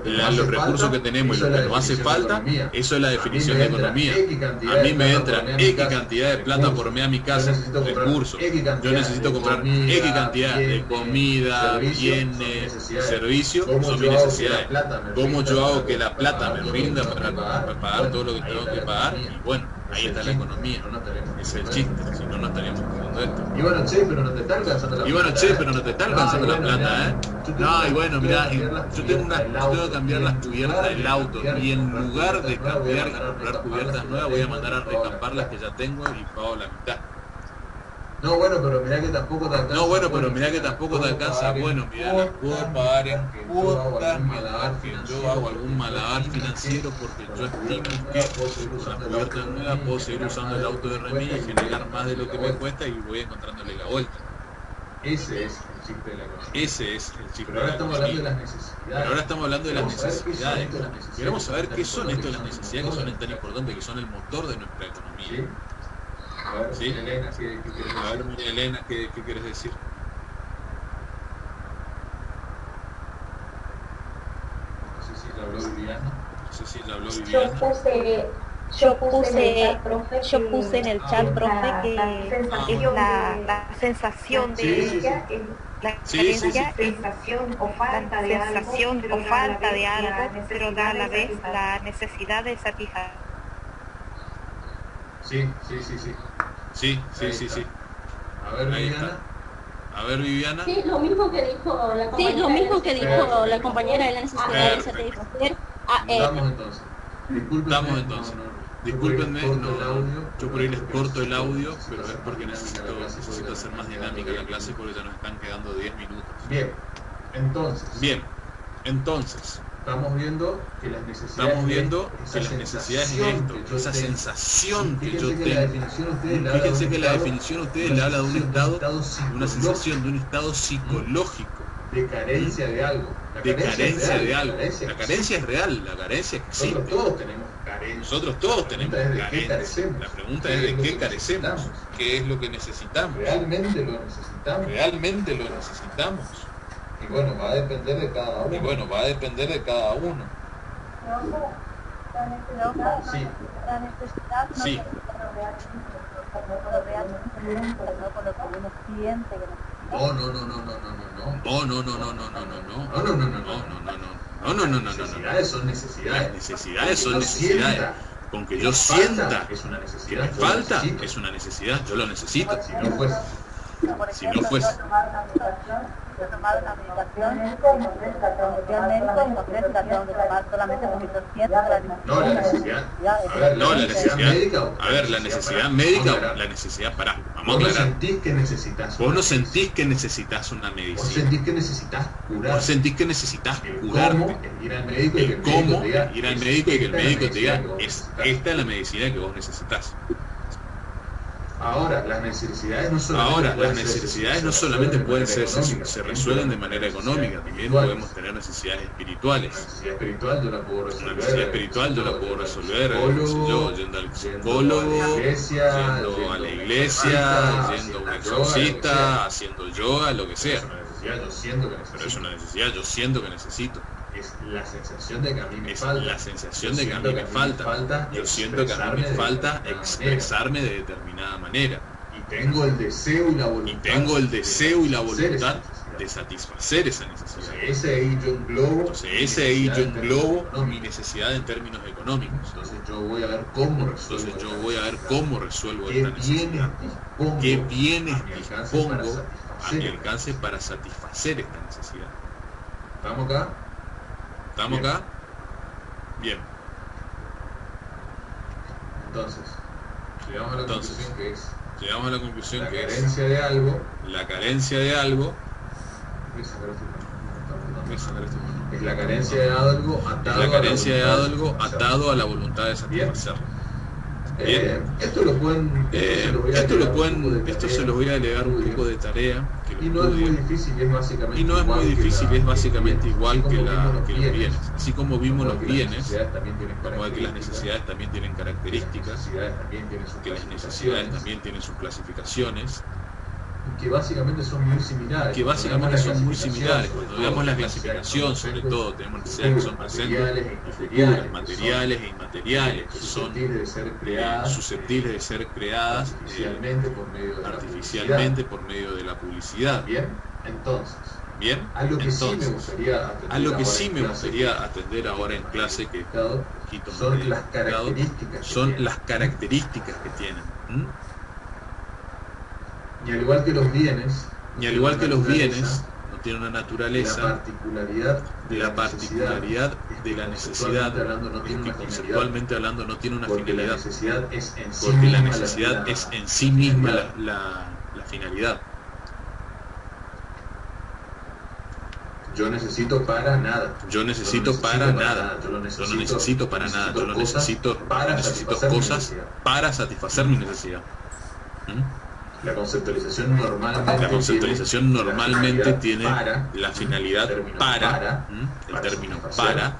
los recursos que tenemos y lo que nos hace falta, eso es la definición de economía. A mí me entra X cantidad de plata por mes a mi casa, recursos. Yo necesito comprar X cantidad de comida, bienes, servicios, son mis necesidades. ¿Cómo yo hago que la plata me rinda para pagar todo lo que tengo que pagar? Y bueno, Ahí está la economía, ese es el chiste, si no, no estaríamos haciendo esto. Y bueno, che, pero no te está alcanzando la plata. Y bueno, che, pero no te está alcanzando la plata, ¿eh? No, y bueno, mirá, yo tengo que cambiar las cubiertas del auto y en lugar de comprar cubiertas nuevas voy a mandar a recampar las que ya tengo y pago la mitad. No, bueno, pero mirá que tampoco te alcanza. No, bueno, pero mirá que tampoco te alcanza. Bueno, mirá, las puedo pagar en cuotas, yo hago algún malabar financiero porque yo estimo que con las cubiertas nuevas puedo seguir usando el auto de remis y generar más de lo que me cuesta y voy encontrándole la vuelta. Ese es el chiste de la economía. Ese es el chiste de la economía. Pero ahora estamos hablando de las necesidades. Queremos saber qué son esto de las necesidades que son tan importantes, que son el motor de nuestra economía. ¿Sí? Elena, ¿qué quieres decir? A ver, Elena, ¿qué quieres decir? No sé si la habló Viviana. No sé si la habló Viviana. Yo puse en el chat, profe, que es la sensación de la carencia, sensación o falta de algo, pero a la vez la necesidad de satisfacer. Sí. A ver, Viviana. A ver, Viviana. Sí, lo mismo que dijo la compañera de la necesidad de satisfacer. Damos entonces. Discúlpenme, yo por ahí les corto el audio, pero es porque necesito hacer más dinámica la clase porque ya nos están quedando 10 minutos. Bien, entonces. Estamos viendo que las necesidades es esto, esa sensación que yo tengo. Fíjense que la definición ustedes le habla de un estado, de una sensación, de un estado psicológico. De carencia de algo. La carencia es real, la carencia existe. Nosotros todos tenemos carencia. La pregunta es de qué carecemos, qué es lo que necesitamos. Realmente lo necesitamos. Y bueno, va a depender de cada uno. Sí. No. Necesidades son necesidades. Con que yo sienta que me falta, es una necesidad, yo lo necesito. Si no fuese. Tomar una medicación y el médico no ofrece la tengo que tomar solamente porque yo siento la necesidad. La necesidad médica o la necesidad para. Vamos a aclarar. Vos no sentís que necesitas una medicina. Vos sentís que necesitas curarte. Ir al médico y que el médico te diga, esta es la medicina que vos necesitas. Ahora, las necesidades no solamente pueden ser, se resuelven de manera económica, también podemos tener necesidades espirituales. La necesidad espiritual yo la puedo resolver, yendo al psicólogo, yendo a la iglesia, yendo a un exorcista, haciendo yoga, lo que sea. Pero es una necesidad, yo siento que necesito. Es la sensación de que a mí me falta. Yo siento que a mí me falta expresarme de determinada manera. Y tengo el deseo y la voluntad de satisfacer esa necesidad. Entonces ese ahí yo englobo mi necesidad en términos económicos. Entonces yo voy a ver cómo resuelvo esta necesidad. ¿Qué bienes dispongo a mi alcance para satisfacer esta necesidad? ¿Estamos acá? Bien. Entonces, llegamos a la conclusión que es la carencia de algo. Es la carencia de algo atado a la voluntad de satisfacerlo. Bien. Esto se los voy a delegar un poco de tarea. Y no es muy difícil, es básicamente igual que los bienes. Así como vimos los bienes, vamos a ver que las necesidades también tienen características, que las necesidades también tienen sus clasificaciones, que básicamente son muy similares. Cuando veamos la clasificación, sobre todo, tenemos necesidades que son presentes y futuras, materiales e inmateriales, que son susceptibles de ser creadas artificialmente por medio de la publicidad. Bien, Bien, entonces, a lo que sí me gustaría atender ahora en clase, que son las características que tienen. Y al igual que los bienes, no tienen una naturaleza, la particularidad de la necesidad, es que conceptualmente hablando no tiene una finalidad, porque la necesidad es en sí misma la finalidad. Yo necesito para nada. Yo no necesito para nada. Yo no necesito cosas para satisfacer mi necesidad. La conceptualización normalmente tiene la finalidad para, el término para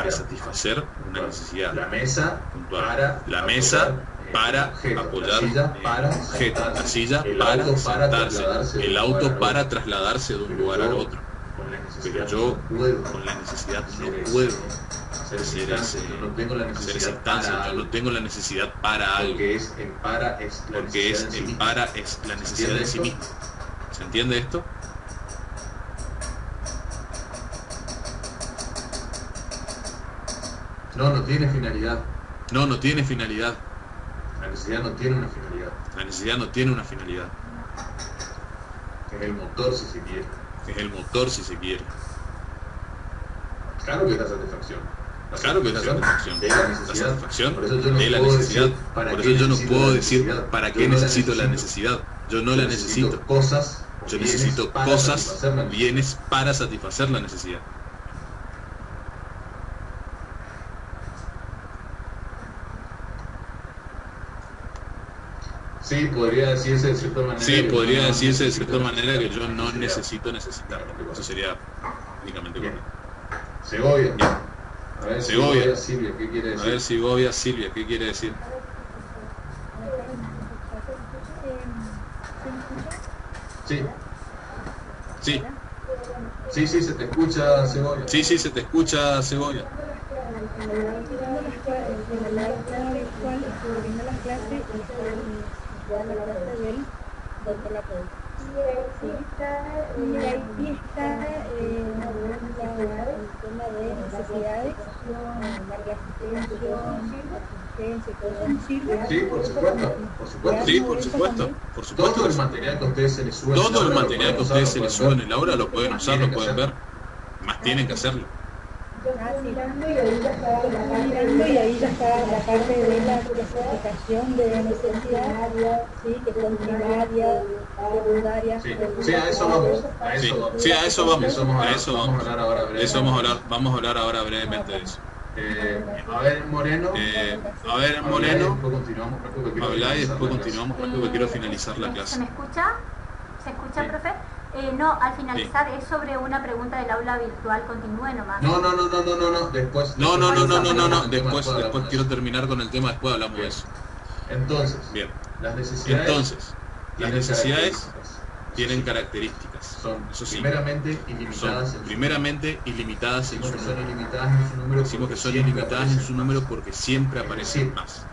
satisfacer una necesidad. La mesa para apoyar objeto, la silla para sentarse, el auto para trasladarse de un lugar al otro. Pero yo con la necesidad no puedo hacer esa instancia, yo no tengo la necesidad para algo, porque el para es la necesidad en sí mismo. ¿Se entiende esto? No tiene finalidad. No tiene finalidad. La necesidad no tiene una finalidad. La necesidad no tiene una finalidad. Es el motor, si se quiere. Es el motor, si se quiere. Claro que es la satisfacción. Claro que es la satisfacción. La satisfacción de la necesidad. Por eso yo no puedo decir para qué necesito la necesidad. Yo no la necesito. Yo necesito cosas, bienes para satisfacer la necesidad. Sí, podría decirse de cierta manera. Que yo no necesito necesitarlo. Eso sería únicamente correcto. Segovia. A ver, Segovia, Silvia, ¿qué quiere decir? A ver, Segovia, Silvia, ¿qué quiere decir? Sí. Sí. Sí, se te escucha, Segovia. Sí, se te escucha, Segovia. Y ahí está el tema de necesidades, Sí, por supuesto. Todo el material que a ustedes se les sube, en el aula lo pueden usar, lo pueden ver. Más tienen que hacerlo. Mirando y ahí ya está la parte de la clasificación de necesidades, ¿sí? Que son primarias, secundarias. Sí, a eso vamos. A eso vamos a hablar ahora brevemente de eso. A ver, Moreno. Habla y después continuamos porque quiero finalizar la clase. ¿Se me escucha? ¿Se escucha, sí, profe? No, al finalizar es sobre una pregunta del aula virtual, continúe nomás. No, después. Después quiero terminar con el tema, después hablamos de eso. Entonces, bien. Las necesidades tienen características. Son primeramente ilimitadas en su número. Decimos que son ilimitadas en su número porque siempre aparecen más.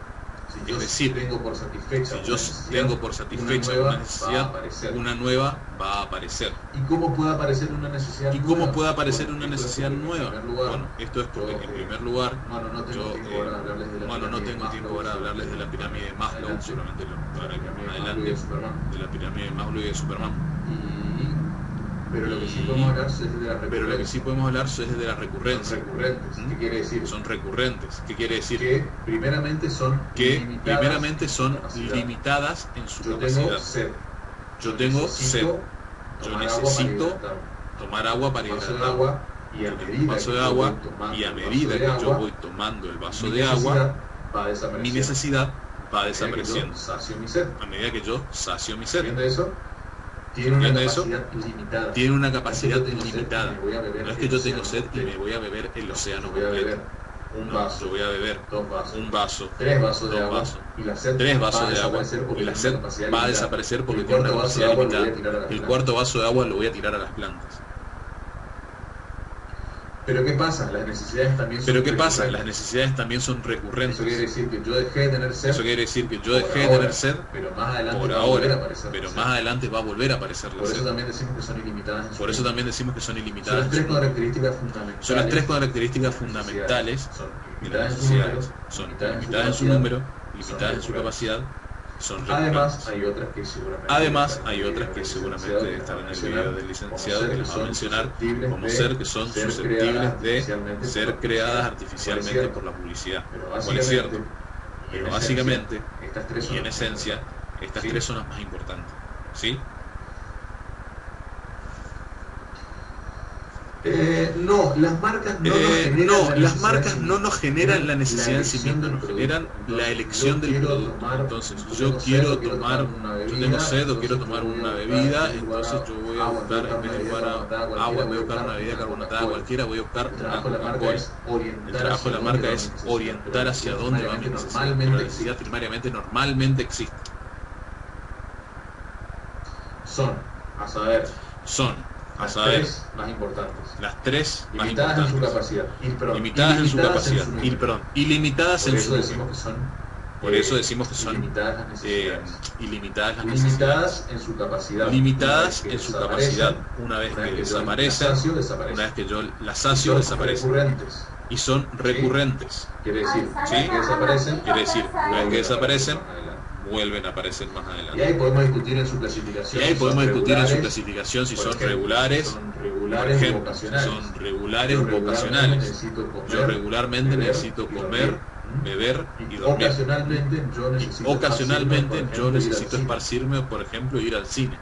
Es decir, si yo tengo por satisfecha una necesidad, una nueva va a aparecer. ¿Y cómo puede aparecer una necesidad nueva? Bueno, esto es porque en primer lugar, no tengo tiempo para hablarles de la pirámide de Maslow, solamente para que más adelante, de la pirámide de Maslow y de Superman. Pero lo que sí podemos hablar es de las recurrencias. ¿Qué quiere decir? Son recurrentes. ¿Qué quiere decir? Que primeramente son limitadas en su capacidad. Yo tengo sed. Yo necesito tomar agua para hidratarme. Un vaso de agua, y a medida que yo voy tomando el vaso de agua, mi necesidad va desapareciendo. A medida que yo sacio mi sed. ¿Entiende eso? Tiene una capacidad limitada. No es que yo tengo sed y me voy a beber el océano completo. Yo voy a beber un vaso, 3 vasos de agua, y la sed va a desaparecer porque tiene una capacidad limitada. El cuarto vaso de agua lo voy a tirar a las plantas. Pero ¿qué pasa? Las necesidades también son recurrentes. Eso quiere decir que yo dejé de tener sed, pero más adelante por ahora, pero más adelante va a volver a aparecer la sed. Por eso también decimos que son ilimitadas. Son las tres características fundamentales de las necesidades. Son limitadas en su número, limitadas en su capacidad. Además, hay otras que seguramente están en el video del licenciado que les va a mencionar como que son susceptibles de ser creadas artificialmente por la publicidad. Cual es cierto, pero básicamente, y en esencia, estas tres son las más importantes. ¿Sí? No, las marcas no nos generan la necesidad en sí mismas, nos generan la elección del producto. Entonces, yo tengo sed o quiero tomar una bebida, entonces yo voy a buscar, en vez de buscar agua, voy a buscar una bebida carbonatada cualquiera, voy a buscar una Coca-Cola. El trabajo de la marca es orientar hacia dónde va mi necesidad, pero la necesidad primariamente normalmente existe. Son las tres más importantes, limitadas en su capacidad, ilimitadas en su número. Por eso decimos que son ilimitadas las necesidades, limitadas en su capacidad. Una vez que desaparecen, una vez que yo las sacio, desaparecen. Y son recurrentes. Quiere decir, una vez que desaparecen, vuelven a aparecer más adelante. Y ahí podemos discutir en su clasificación si son regulares, por ejemplo, si son regulares o ocasionales. Yo regularmente necesito comer, beber y dormir. Ocasionalmente yo necesito esparcirme o, por ejemplo, ir al cine.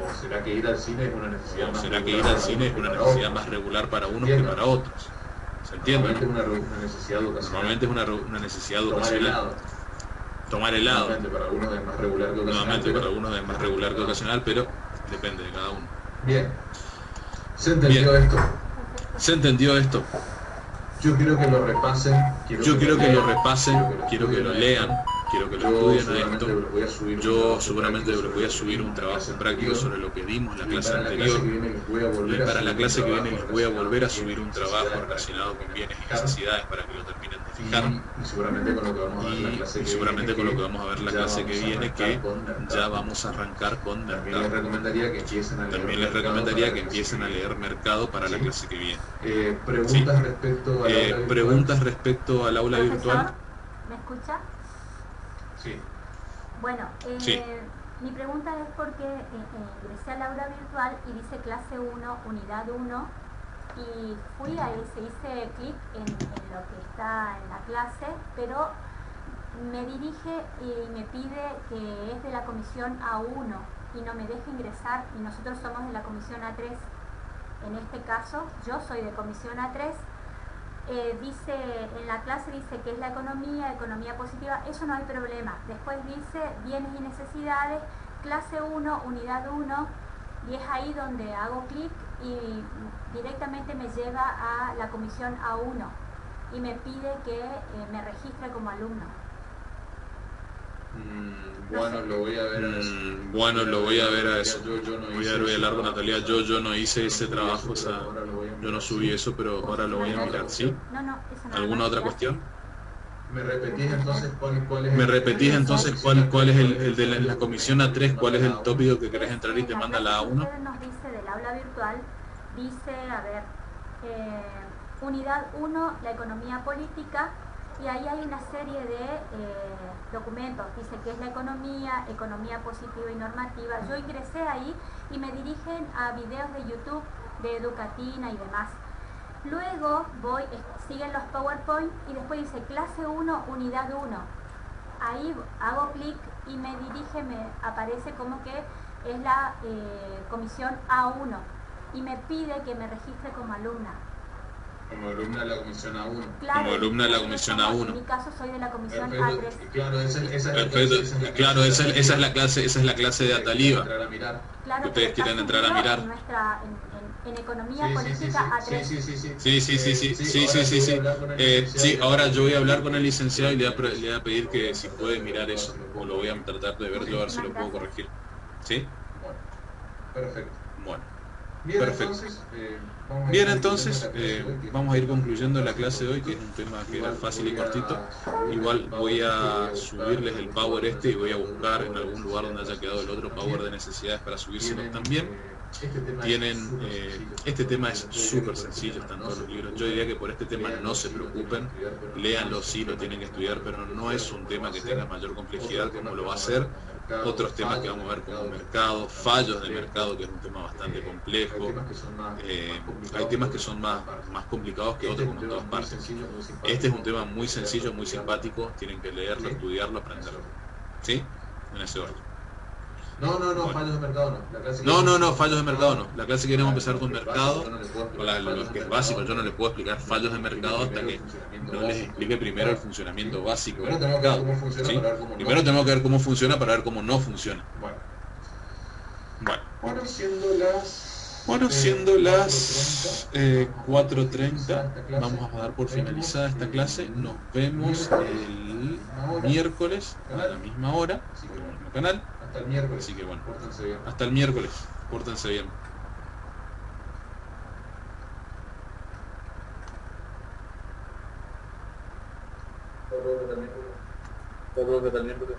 ¿O será que ir al cine es una necesidad más regular para unos que para otros? ¿Se entiende? Normalmente es una necesidad ocasional. Tomar helado. Nuevamente para algunos es más regular que ocasional, pero depende de cada uno. Bien. ¿Se entendió esto? Yo quiero que lo repasen, quiero que lo lean, quiero que lo estudien a esto. Yo seguramente les voy a subir un trabajo práctico sobre lo que dimos la clase anterior. Y para la clase que viene les voy a volver a subir un trabajo relacionado con bienes y necesidades para que lo terminen de fijar. Y seguramente con lo que vamos a ver la clase que viene, que ya vamos a arrancar con mercado. También les recomendaría que empiecen a leer mercado para la clase que viene. Preguntas respecto al aula virtual. ¿Me escucha? Sí. Bueno, mi pregunta es porque ingresé al aula virtual y dice clase 1, unidad 1, y fui a ese, hice clic en lo que está en la clase, pero me dirige y me pide que es de la comisión A1 y no me deja ingresar, y nosotros somos de la comisión A3. En este caso, yo soy de comisión A3. Dice, en la clase dice que es la economía positiva, eso no hay problema. Después dice bienes y necesidades, clase 1, unidad 1, y es ahí donde hago clic y directamente me lleva a la comisión A1 y me pide que me registre como alumno. Bueno, lo voy a ver a eso. Voy a hablar con Natalia. Yo no hice ese trabajo, yo no subí eso, pero ahora lo voy a mirar, ¿sí? ¿Alguna otra cuestión? ¿Me repetís entonces cuál es el de la comisión A3? ¿Cuál es el tópico que querés entrar y te manda la A1? Nos dice del aula virtual, dice, a ver, unidad 1, la economía política, y ahí hay una serie de documentos, dice que es la economía positiva y normativa. Yo ingresé ahí y me dirigen a videos de YouTube de Educatina y demás. Luego siguen los PowerPoint y después dice clase 1, unidad 1. Ahí hago clic y me dirige, me aparece como que es la comisión A1 y me pide que me registre como alumna. Como alumna de la comisión A1. Claro, como alumna de la comisión A1. En mi caso soy de la comisión A3. Claro, esa es la clase de Ataliva. Claro, que ustedes quieren entrar a mirar. En economía política A3. Sí, ahora yo voy a hablar con el licenciado y le voy a pedir que si puede mirar eso, o lo voy a tratar de ver yo a ver si lo puedo corregir. ¿Sí? Perfecto. Bueno. Perfecto. Bien, entonces vamos a ir concluyendo la clase de hoy, que es un tema que era fácil y cortito. Igual voy a subirles el power y voy a buscar en algún lugar donde haya quedado el otro power de necesidades para subírselos también. Tienen, este tema es súper sencillo, están todos los libros. Yo diría que por este tema no se preocupen, léanlo, sí lo tienen que estudiar, pero no es un tema que tenga mayor complejidad como lo va a ser otros temas que vamos a ver como mercado, fallos de mercado, que es un tema bastante complejo. Hay temas que son más complicados que otros, como en todas partes. Este es un tema muy sencillo, muy simpático, tienen que leerlo, estudiarlo, aprenderlo. ¿Sí? En ese orden. No, Bueno. fallos de mercado no. La clase No, fallos de mercado no. La clase que queremos empezar con mercado, lo que es básico. Yo no les puedo explicar fallos de mercado hasta que no les explique primero el funcionamiento básico del mercado. ¿Sí? Primero tenemos que ver cómo funciona para ver cómo no funciona. Bueno, siendo las 4:30, vamos a dar por finalizada esta clase. Nos vemos el miércoles a la misma hora, así que en el mismo canal. Hasta el miércoles. Así que bueno, Pórtense bien. hasta el miércoles, pórtense bien. Hasta el miércoles.